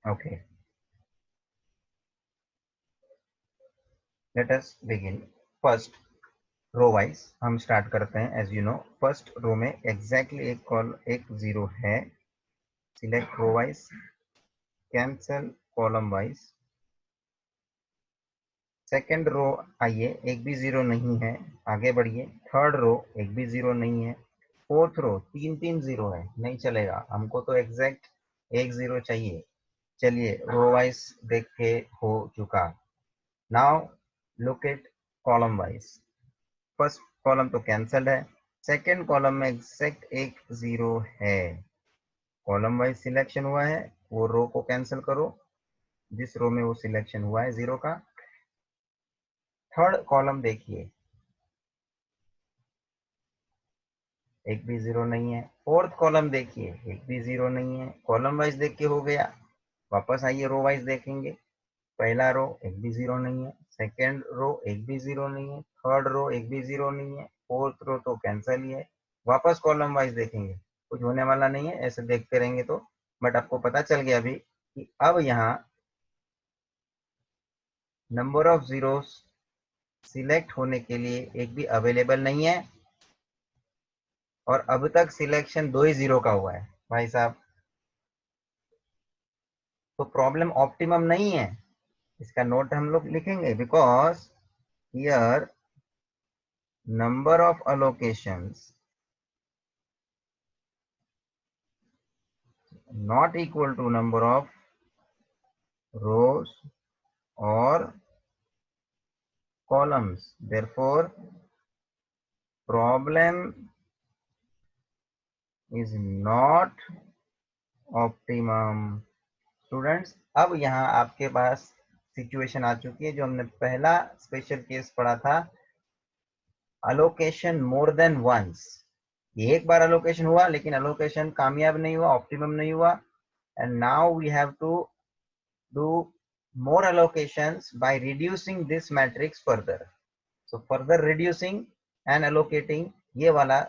Okay, let us begin. First row wise हम स्टार्ट करते हैं। As you know first row में exactly एक zero है। Select row wise, cancel column wise. Second row आइए, एक भी zero नहीं है, आगे बढ़िए। थर्ड रो एक भी जीरो नहीं है। फोर्थ रो तीन तीन जीरो है, नहीं चलेगा, हमको तो एग्जैक्ट एक जीरो चाहिए। चलिए रो वाइज देख के हो चुका। Now look at column wise. First column तो कैंसल है, सेकेंड कॉलम में एग्जैक्ट एक जीरो है। कॉलम वाइज सिलेक्शन हुआ है, वो रो को कैंसिल करो जिस रो में वो सिलेक्शन हुआ है जीरो का। थर्ड कॉलम देखिए, एक भी जीरो नहीं है। फोर्थ कॉलम देखिए, एक भी जीरो नहीं है। कॉलम वाइज देख के हो गया। वापस आइए रो वाइज देखेंगे। पहला रो एक भी जीरो नहीं है, सेकेंड रो एक भी जीरो नहीं है, थर्ड रो एक भी जीरो नहीं है, फोर्थ रो तो कैंसिल ही है। वापस कॉलम वाइज देखेंगे, कुछ होने वाला नहीं है ऐसे देखते रहेंगे तो। बट आपको पता चल गया अभी कि अब यहाँ नंबर ऑफ जीरोस सिलेक्ट होने के लिए एक भी अवेलेबल नहीं है, और अब तक सिलेक्शन दो ही जीरो का हुआ है भाई साहब। तो प्रॉब्लम ऑप्टिमम नहीं है, इसका नोट हम लोग लिखेंगे। Because here number of allocations not equal to number of rows or columns, therefore problem is not optimum। Students अब यहाँ आपके पास सिचुएशन आ चुकी है जो हमने पहला स्पेशल केस पढ़ा था, अलोकेशन मोर देन वंस। एक बार अलोकेशन हुआ लेकिन अलोकेशन कामयाब नहीं हुआ, ऑप्टिमम नहीं हुआ, and now we have to do more allocations by reducing this matrix further. So further reducing and allocating, ये वाला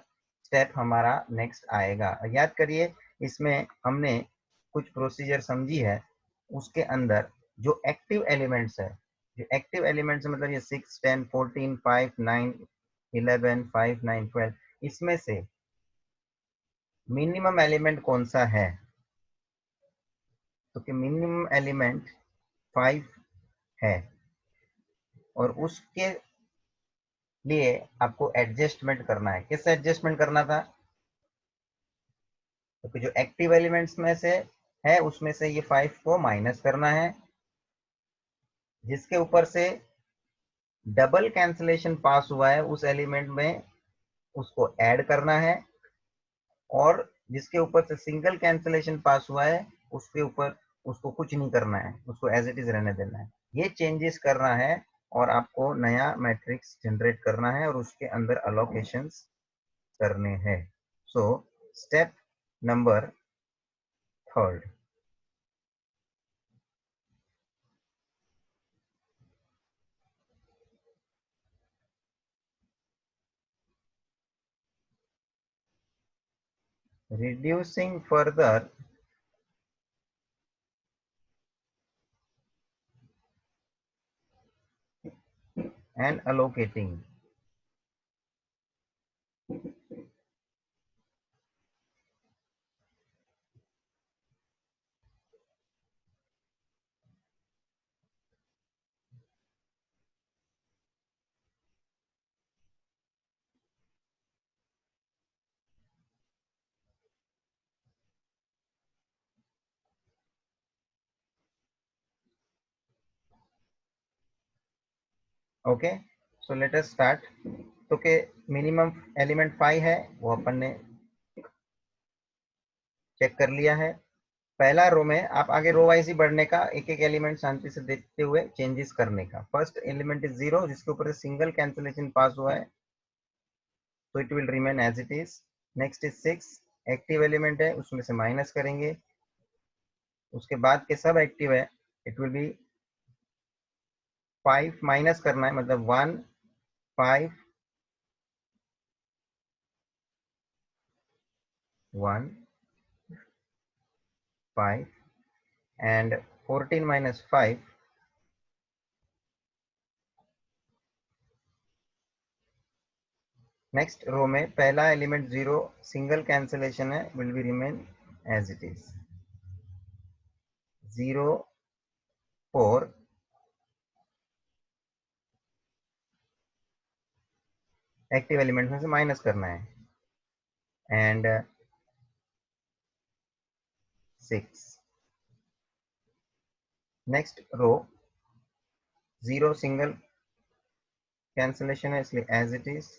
स्टेप हमारा नेक्स्ट आएगा। याद करिए इसमें हमने कुछ प्रोसीजर समझी है, उसके अंदर जो एक्टिव एलिमेंट्स है, जो एक्टिव एलिमेंट्स मतलब ये 6 10 14 5 9 11 5 9 12, इसमें से मिनिमम एलिमेंट कौन सा है, तो कि मिनिमम एलिमेंट 5 है, और उसके लिए आपको एडजस्टमेंट करना है। किस एडजस्टमेंट करना था, तो जो एक्टिव एलिमेंट्स में से है उसमें से ये 5 को माइनस करना है, जिसके ऊपर से डबल कैंसिलेशन पास हुआ है उस एलिमेंट में उसको ऐड करना है, और जिसके ऊपर से सिंगल कैंसिलेशन पास हुआ है उसके ऊपर उसको कुछ नहीं करना है, उसको एज इट इज रहने देना है। ये चेंजेस करना है और आपको नया मैट्रिक्स जनरेट करना है और उसके अंदर अलोकेशंस करने हैं। So step number third, reducing further and allocating. Okay, so let us start. तो के मिनिमम एलिमेंट 5 है वो अपन ने चेक कर लिया है। पहला रो में आप आगे रो वाइज ही बढ़ने का, एक एक एलिमेंट शांति से देखते हुए चेंजेस करने का। फर्स्ट एलिमेंट इज 0 जिसके ऊपर से सिंगल कैंसिलेशन पास हुआ है, तो it will remain as it is. Next is 6, active element है उसमें से माइनस करेंगे, उसके बाद के सब एक्टिव है, इट विल बी 5 माइनस करना है, मतलब 1 5 1 5 एंड 14 माइनस 5। नेक्स्ट रो में पहला एलिमेंट 0 सिंगल कैंसिलेशन है, will be remain as it is. 0 4 active element में से माइनस करना है, and 6। Next row 0 single cancellation है इसलिए as it is.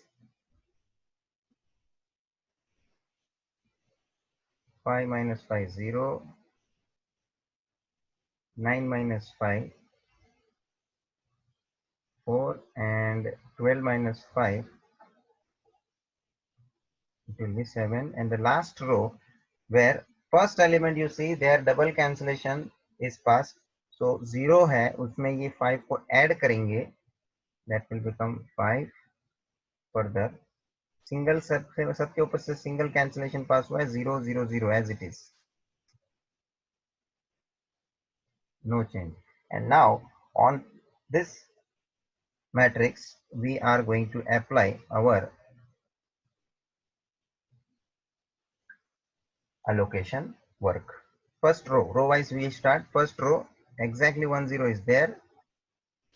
5 minus 5 0, 9 minus 5 4 and 12 minus 5, it will be 7. And the last row where first element you see there double cancellation is passed, so 0 है उसमें ये 5 को add करेंगे, that will become 5 further। Single सबके ऊपर से single cancellation pass हुआ है, 0 0 0 as it is, no change। And now on this matrix we are going to apply our allocation work। First row wise we start। First row exactly 1 0 is there,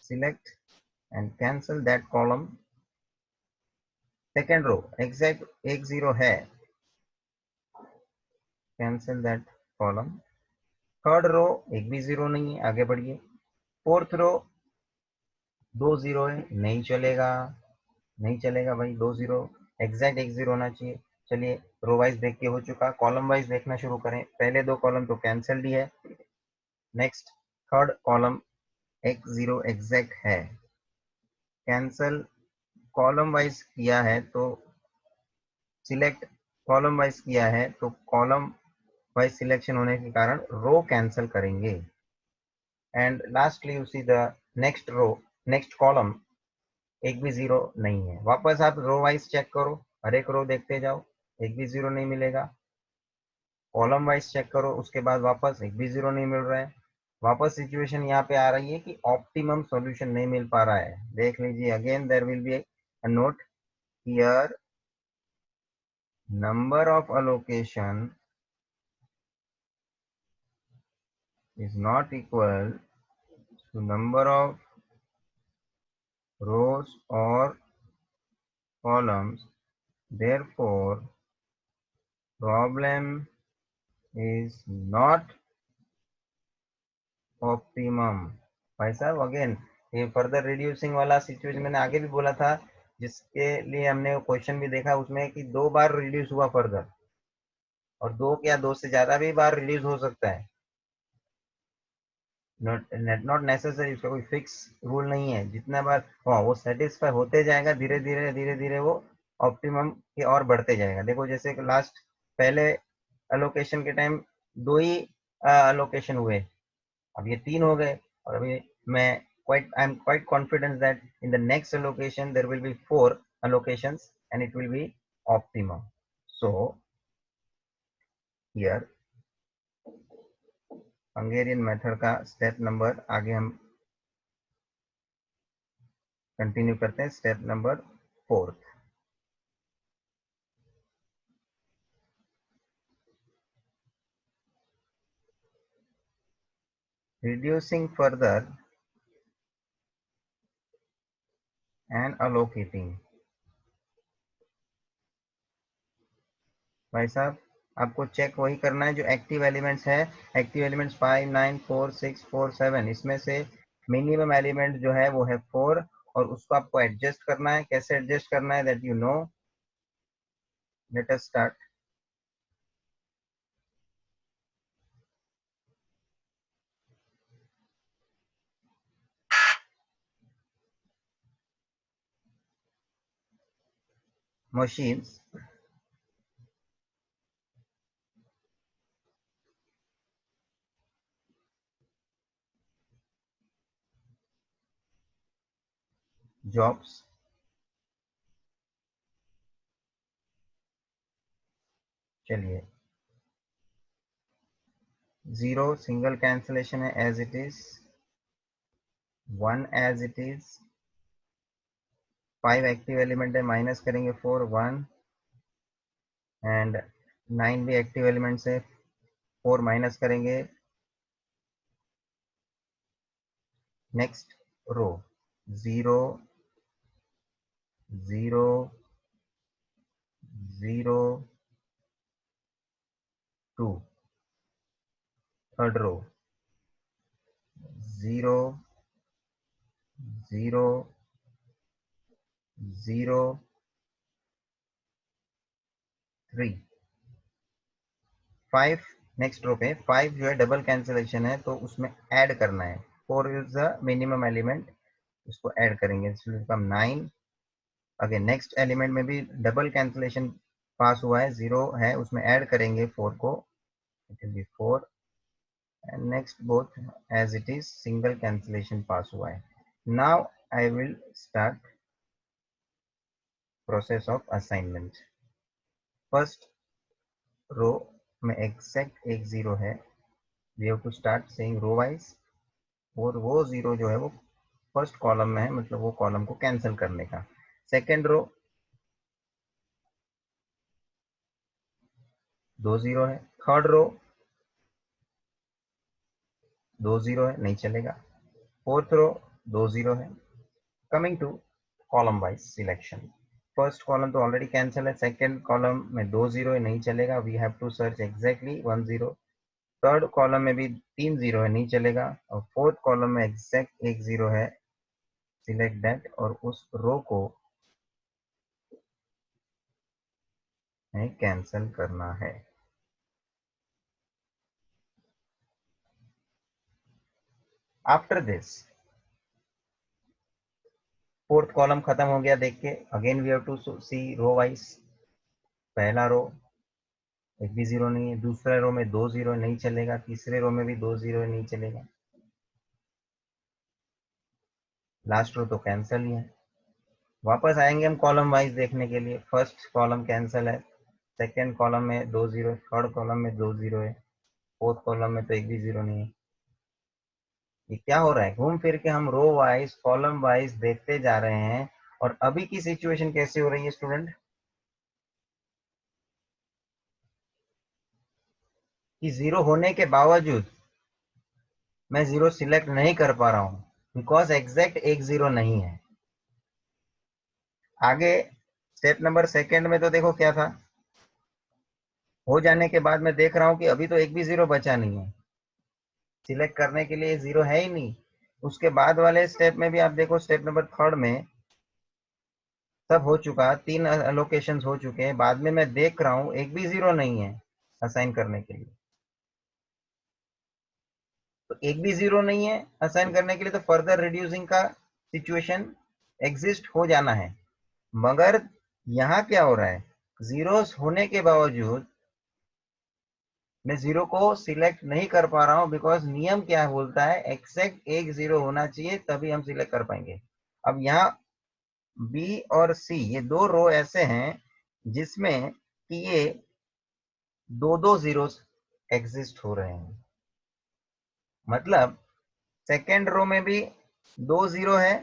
select and cancel that column। Second row exact 1 0 है, cancel that column। Third row एक भी 0 नहीं है, आगे बढ़िए। Fourth row 2 0 है, नहीं चलेगा, नहीं चलेगा भाई, 2 0 एग्जैक्ट 1 0 होना चाहिए। चलिए रो वाइज देख के हो चुका, कॉलम वाइज देखना शुरू करें। पहले दो कॉलम तो कैंसल्ड ही है, नेक्स्ट थर्ड कॉलम 1 0 एग्जैक्ट है, कैंसल। कॉलम वाइज किया है तो सिलेक्ट, कॉलम वाइज किया है तो कॉलम वाइज सिलेक्शन होने के कारण रो कैंसल करेंगे। And lastly you see the next row, next column एक भी 0 नहीं है। वापस आप रो वाइज चेक करो, हर एक रो देखते जाओ, एक भी 0 नहीं मिलेगा। कॉलम वाइज चेक करो, उसके बाद वापस एक भी 0 नहीं मिल रहा है। वापस सिचुएशन यहाँ पे आ रही है कि ऑप्टिमम सॉल्यूशन नहीं मिल पा रहा है। देख लीजिए, again there will be a note here, number of allocation is not equal to number of rows or columns, therefore problem is not optimum। भाई साहब अगेन ये फर्दर रिड्यूसिंग वाला सिचुएशन मैंने आगे भी बोला था, जिसके लिए हमने क्वेश्चन भी देखा उसमें कि 2 बार रिड्यूस हुआ फर्दर, और 2 या 2 से ज्यादा भी बार रिड्यूस हो सकता है। नॉट नेसेसरी, उसका कोई फिक्स रूल नहीं है। जितना बार वो सेटिस्फाई होते जाएगा, धीरे धीरे धीरे धीरे वो ऑप्टिमम की ओर बढ़ते जाएगा। देखो जैसे लास्ट पहले अलोकेशन के टाइम 2 ही अलोकेशन हुए, अब ये 3 हो गए, और अभी I am quite confidence that in the next allocation there will be 4 allocations and it will be optimum। So here Hungarian method का स्टेप नंबर आगे हम कंटिन्यू करते हैं। Step number 4, reducing further and allocating। भाई साहब आपको check वही करना है जो एक्टिव एलिमेंट्स है। एक्टिव एलिमेंट्स 5 9 4 6 4 7, इसमें से मिनिमम एलिमेंट जो है वो है 4, और उसको आपको एडजस्ट करना है। कैसे एडजस्ट करना है that you know. Let us start. machines jobs चलिए 0 सिंगल कैंसिलेशन है as it is, 1 as it is, 5 active element है माइनस करेंगे 4 1, एंड 9 भी एक्टिव एलिमेंट्स है 4 माइनस करेंगे। Next row 0 0 0 2, third row 0 0 0 3 5। Next row पे 5 जो है डबल कैंसिलेशन है तो उसमें ऐड करना है। 4 इज द मिनिमम एलिमेंट, उसको ऐड करेंगे, बिकम 9। अगेन नेक्स्ट एलिमेंट में भी डबल कैंसिलेशन पास हुआ है, 0 है, उसमें ऐड करेंगे 4 को, it will be 4। And next both as it is, single cancellation pass हुआ है। Now I will start process of assignment. First row में एग्जैक्ट एक 0 है, we have to start saying row wise, और वो 0 जो है वो फर्स्ट कॉलम में है, मतलब वो कॉलम को कैंसिल करने का। सेकेंड रो 2 0 है, थर्ड रो 2 0 है, नहीं चलेगा। फोर्थ रो 2 0 है। Coming to column wise selection, first column तो ऑलरेडी कैंसिल है, सेकेंड कॉलम में 2 0 है, नहीं चलेगा, we have to search exactly 1 0। Third column में भी 3 0 है, नहीं चलेगा, और फोर्थ कॉलम में एग्जैक्ट 1 0 है, सिलेक्ट दैट, और उस रो को कैंसिल करना है। आफ्टर दिस फोर्थ कॉलम खत्म हो गया देख के, again we have to see row wise. पहला रो एक भी 0 नहीं है, दूसरे रो में 2 0 नहीं चलेगा, तीसरे रो में भी 2 0 नहीं चलेगा, लास्ट रो तो कैंसिल ही है। वापस आएंगे हम कॉलम वाइज देखने के लिए। फर्स्ट कॉलम कैंसिल है, सेकेंड कॉलम में 2 0, थर्ड कॉलम में 2 0 है, फोर्थ कॉलम में तो एक भी 0 नहीं है। ये क्या हो रहा है, घूम फिर के हम रो वाइज कॉलम वाइज देखते जा रहे हैं। और अभी की सिचुएशन कैसी हो रही है स्टूडेंट, कि 0 होने के बावजूद मैं 0 सिलेक्ट नहीं कर पा रहा हूं, बिकॉज एग्जैक्ट एक 0 नहीं है। आगे स्टेप नंबर सेकेंड में तो देखो क्या था, हो जाने के बाद मैं देख रहा हूं कि अभी तो एक भी जीरो बचा नहीं है, सिलेक्ट करने के लिए जीरो है ही नहीं। उसके बाद वाले स्टेप में भी आप देखो, स्टेप नंबर थर्ड में सब हो चुका, 3 अलोकेशन हो चुके हैं, बाद में मैं देख रहा हूं एक भी जीरो नहीं है असाइन करने के लिए। तो एक भी जीरो नहीं है असाइन करने के लिए, तो फर्दर रिड्यूसिंग का सिचुएशन एग्जिस्ट हो जाना है। मगर यहाँ क्या हो रहा है, जीरोस होने के बावजूद मैं जीरो को सिलेक्ट नहीं कर पा रहा हूं, बिकॉज नियम क्या बोलता है, एक्जैक्ट एक जीरो होना चाहिए तभी हम सिलेक्ट कर पाएंगे। अब यहाँ बी और सी ये दो रो ऐसे हैं जिसमें कि ये दो दो जीरोस एग्जिस्ट हो रहे हैं। मतलब सेकेंड रो में भी दो जीरो है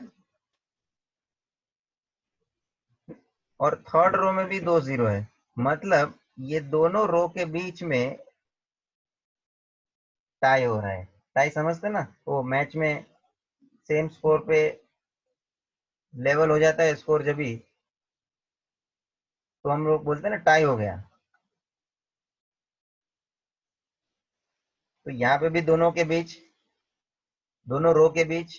और थर्ड रो में भी दो जीरो है। मतलब ये दोनों रो के बीच में टाई हो रहा है। टाई समझते ना, वो मैच में सेम स्कोर पे लेवल हो जाता है स्कोर जब भी, तो हम लोग बोलते हैं ना टाई हो गया। तो यहाँ पे भी दोनों के बीच, दोनों रो के बीच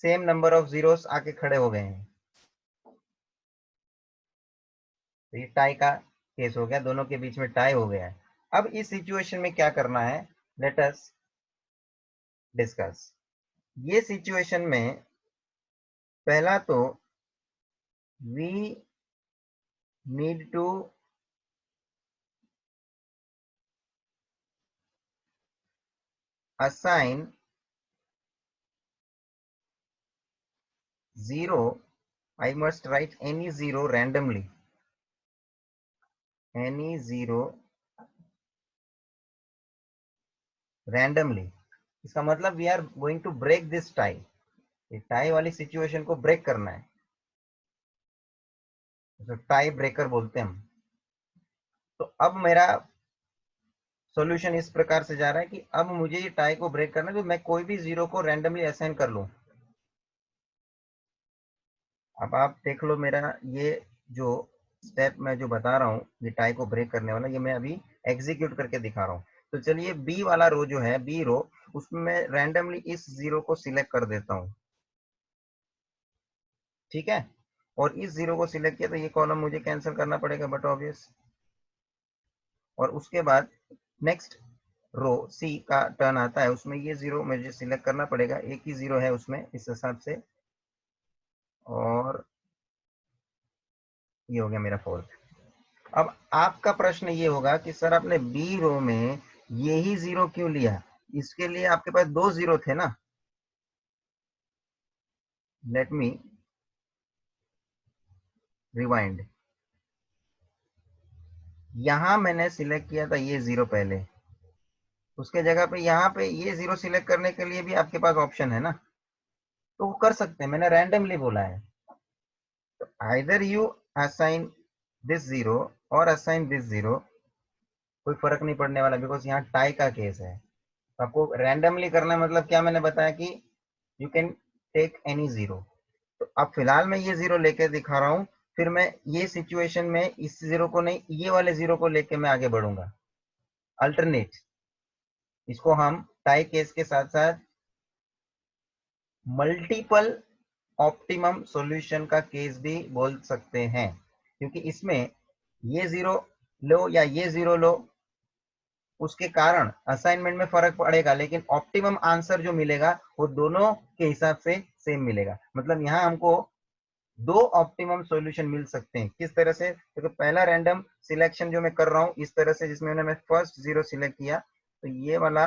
सेम नंबर ऑफ जीरोस आके खड़े हो गए हैं, तो ये टाई का केस हो गया, दोनों के बीच में टाई हो गया है। अब इस सिचुएशन में क्या करना है, लेट अस डिस्कस। ये सिचुएशन में पहला तो we need to assign zero. I must write any zero randomly, any zero randomly। इसका मतलब we are going to break this tie, ये टाई वाली सिचुएशन को ब्रेक करना है, तो टाई ब्रेकर बोलते हैं हम। तो अब मेरा सॉल्यूशन इस प्रकार से जा रहा है कि अब मुझे ये टाई को ब्रेक करना है, तो मैं कोई भी जीरो को रैंडमली असाइन कर लूं। अब आप देख लो, मेरा ये जो स्टेप मैं जो बता रहा हूँ ये टाई को ब्रेक करने वाला, ये मैं अभी एग्जीक्यूट करके दिखा रहा हूँ। तो चलिए बी वाला रो जो है, बी रो, उसमें मैं रैंडमली इस जीरो को सिलेक्ट कर देता हूँ, ठीक है। और इस जीरो को सिलेक्ट किया तो ये कॉलम मुझे कैंसिल करना पड़ेगा, बट ऑब्वियस। और उसके बाद नेक्स्ट रो सी का टर्न आता है, उसमें ये जीरो मुझे सिलेक्ट करना पड़ेगा, एक ही जीरो है उसमें इस हिसाब से। और ये हो गया मेरा फोर्थ। अब आपका प्रश्न ये होगा कि सर आपने बी रो में यही जीरो क्यों लिया, इसके लिए आपके पास दो जीरो थे ना। Let me rewind. यहां मैंने सिलेक्ट किया था ये जीरो पहले, उसके जगह पे यहाँ पे ये जीरो सिलेक्ट करने के लिए भी आपके पास ऑप्शन है ना, तो वो कर सकते हैं, मैंने रैंडमली बोला है। तो either you assign this zero और असाइन दिस जीरो, कोई फर्क नहीं पड़ने वाला, बिकॉज यहाँ टाई का केस है। तो आपको रैंडमली करना है, मतलब क्या मैंने बताया कि you can take any zero. तो अब फिलहाल मैं ये जीरो लेके दिखा रहा हूँ, फिर मैं ये सिचुएशन में इस जीरो को नहीं, ये वाले जीरो को लेके मैं आगे बढ़ूंगा, अल्टरनेट। इसको हम टाई केस के साथ साथ मल्टीपल ऑप्टिमम सॉल्यूशन का केस भी बोल सकते हैं, क्योंकि इसमें ये जीरो लो या ये जीरो लो, उसके कारण असाइनमेंट में फर्क पड़ेगा, लेकिन ऑप्टिमम आंसर जो मिलेगा वो दोनों के हिसाब से सेम मिलेगा। मतलब यहाँ हमको दो ऑप्टिमम सॉल्यूशन मिल सकते हैं। किस तरह से, तो पहला रैंडम सिलेक्शन जो मैं कर रहा हूँ इस तरह से, जिसमें मैं फर्स्ट जीरो सिलेक्ट किया तो ये वाला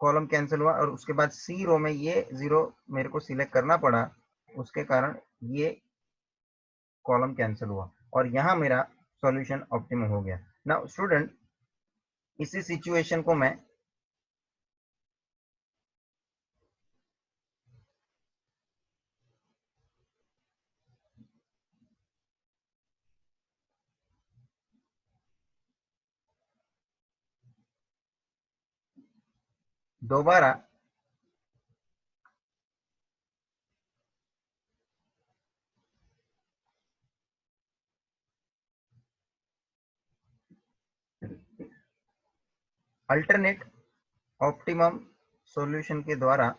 कॉलम कैंसिल हुआ, और उसके बाद सी रो में ये जीरो मेरे को सिलेक्ट करना पड़ा, उसके कारण ये कॉलम कैंसिल हुआ, और यहाँ मेरा सॉल्यूशन ऑप्टिमम हो गया। नाउ स्टूडेंट, इसी सिचुएशन को मैं दोबारा अल्टरनेट ऑप्टिमम सॉल्यूशन के द्वारा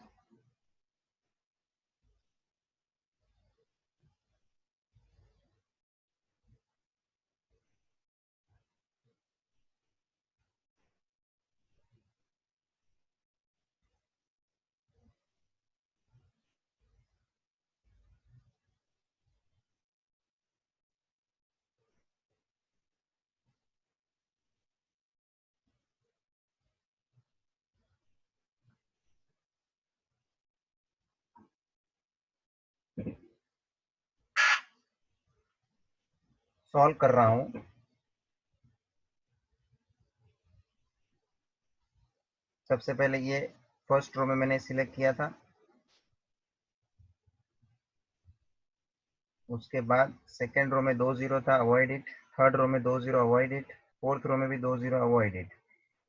सॉल्व कर रहा हूं। सबसे पहले ये फर्स्ट रो में मैंने सिलेक्ट किया था, उसके बाद सेकेंड रो में 2 0 था, अवॉइड इट। थर्ड रो में 2 0, अवॉइड इट। फोर्थ रो में भी 2 0, avoid it.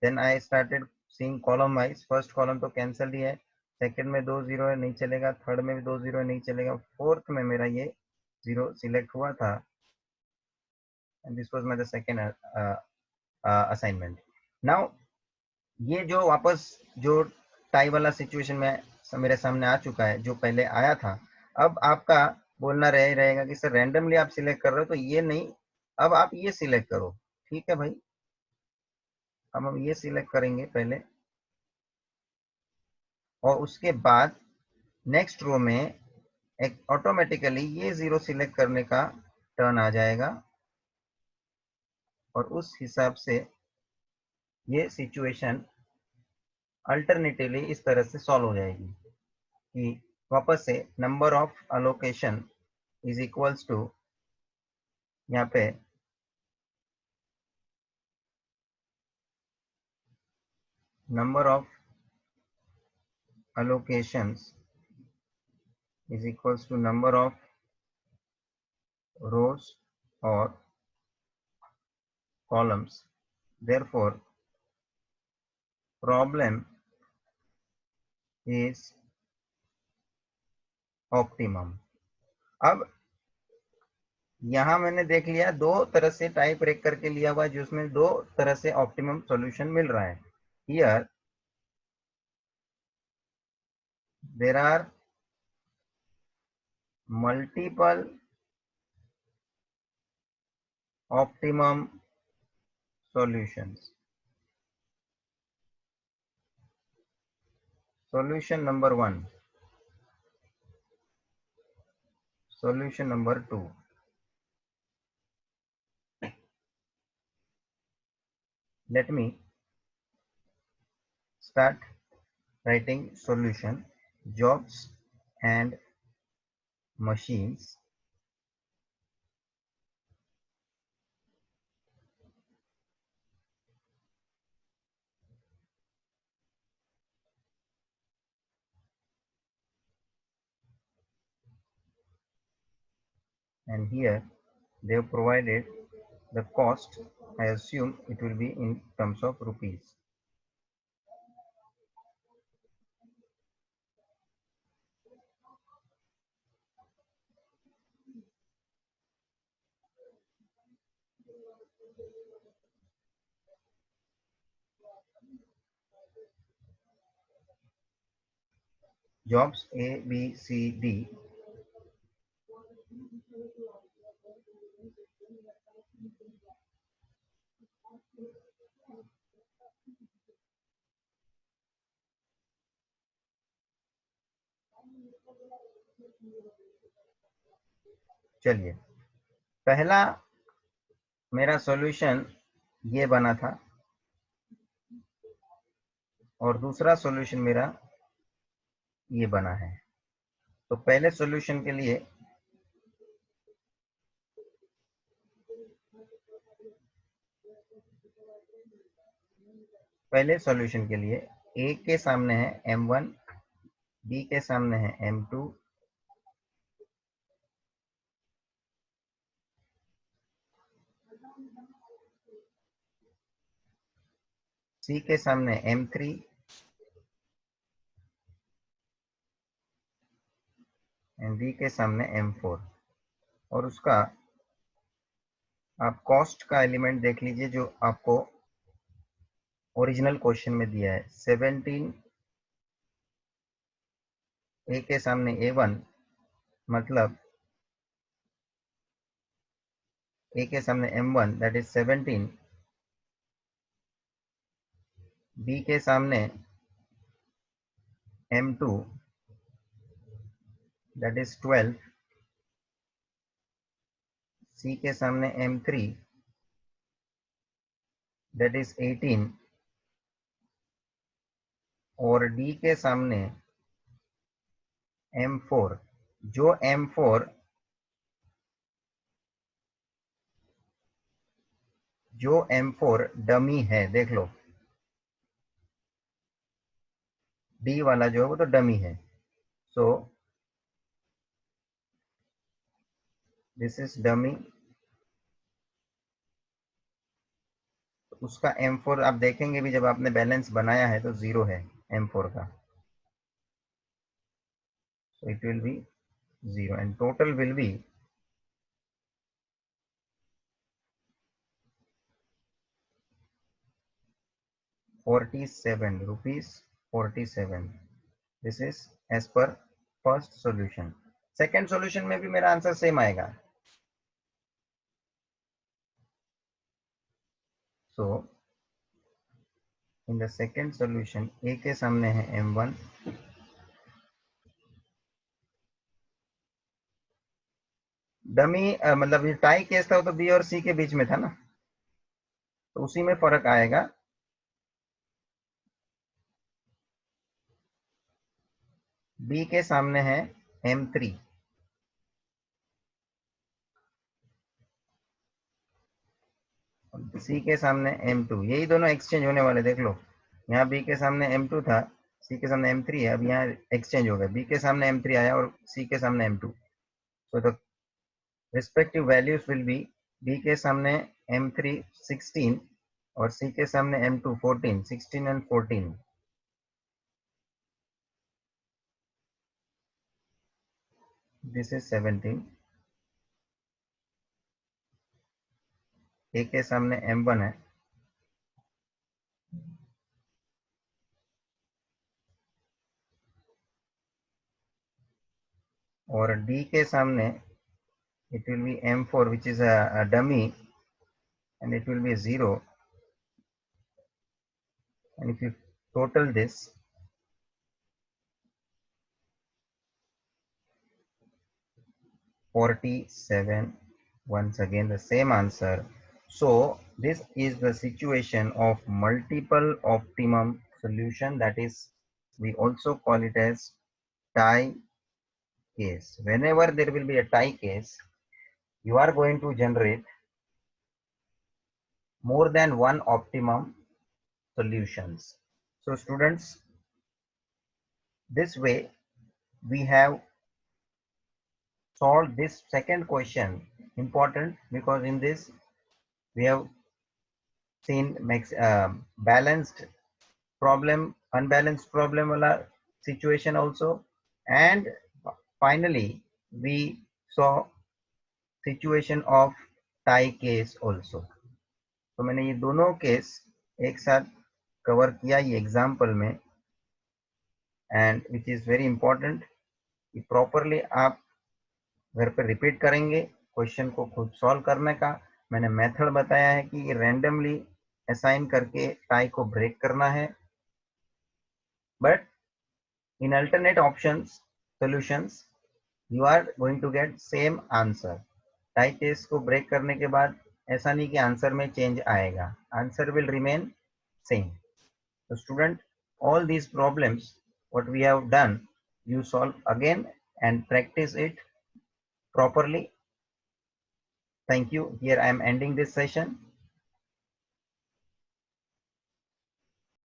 Then I started seeing column wise. First column तो कैंसल ही है, सेकंड में 2 0 है, नहीं चलेगा। थर्ड में भी 2 0 है, नहीं चलेगा। फोर्थ में मेरा ये 0 सिलेक्ट हुआ था, and this was my the second assignment. Now ये जो वापस जो टाई वाला सिचुएशन में मेरे सामने आ चुका है, जो पहले आया था। अब आपका बोलना रहेगा कि सर रैंडमली आप सिलेक्ट कर रहे हो, तो ये नहीं, अब आप ये सिलेक्ट करो। ठीक है भाई, अब हम ये सिलेक्ट करेंगे पहले, और उसके बाद नेक्स्ट रो में एक ऑटोमेटिकली ये 0 सिलेक्ट करने का टर्न आ जाएगा, और उस हिसाब से ये सिचुएशन अल्टरनेटिवली इस तरह से सॉल्व हो जाएगी कि वापस से number of allocation is equals to, यहाँ पे number of allocations is equals to number of rows or columns. Therefore, problem is optimum. अब यहां मैंने देख लिया, दो तरह से टाइप ब्रेक करके लिया हुआ, जिसमें दो तरह से ऑप्टिमम सॉल्यूशन मिल रहा है। Here there are multiple optimum solutions. Solution number 1, solution number 2. Let me start writing solution. Jobs and machines and here they have provided the cost. I assume it will be in terms of rupees. Jobs A, B, C, D. चलिए, पहला मेरा solution ये बना था, और दूसरा solution मेरा ये बना है। तो पहले सॉल्यूशन के लिए A के सामने है M1, B के सामने है M2, C के सामने M3, एंड D के सामने M4। और उसका आप कॉस्ट का एलिमेंट देख लीजिए, जो आपको ओरिजिनल क्वेश्चन में दिया है 17 ए के सामने A1 मतलब ए के सामने M1 दैट इज 17, बी के सामने M2 दैट इज 12, सी के सामने M3 दैट इज 18 और डी के सामने M4 जो M4 डमी है, देख लो डी वाला जो है वो तो डमी है, सो दिस इज डमी। उसका M4 आप देखेंगे भी जब आपने बैलेंस बनाया है तो 0 है M4 का, so it will be 0 and total will be 47 rupees 47। This is as per first solution. Second solution में भी मेरा आंसर सेम आएगा, so in the second solution A के सामने है M1, डमी मतलब ये टाई केस था तो बी और सी के बीच में था ना, तो उसी में फर्क आएगा। बी के सामने है M3, सी के सामने M2, यही दोनों एक्सचेंज होने वाले, देख लो यहाँ बी के सामने M2 था, सी के सामने M3 है, अब यहाँ एक्सचेंज हो गया, बी के सामने M3 आया और सी के सामने M2, so the respective values will be B के सामने M3 16 और सी के सामने M2 14, 16 and 14। दिस इज 17, ए के सामने M1 है और डी के सामने it will be M4 which is a dummy and it will be 0, and if you total this 47, once again the same answer. So this is the situation of multiple optimum solution, that is we also call it as tie case. Whenever there will be a tie case, you are going to generate more than one optimum solutions. So students, this way we have solved this second question, important because in this we have seen balanced problem, unbalanced problem wala situation also, and finally we saw situation of tie case also। तो मैंने ये दोनों case एक साथ cover किया ये example में, and which is very important कि प्रॉपरली आप घर पर रिपीट करेंगे क्वेश्चन को खुद सॉल्व करने का। मैंने मेथड बताया है कि रैंडमली असाइन करके टाई को ब्रेक करना है, but in alternate options solutions you are going to get same answer. Tie case को ब्रेक करने के बाद ऐसा नहीं कि आंसर में चेंज आएगा, answer will remain same. So student, all these problems what we have done, you solve again and practice it properly. Thank you. Here I am ending this session.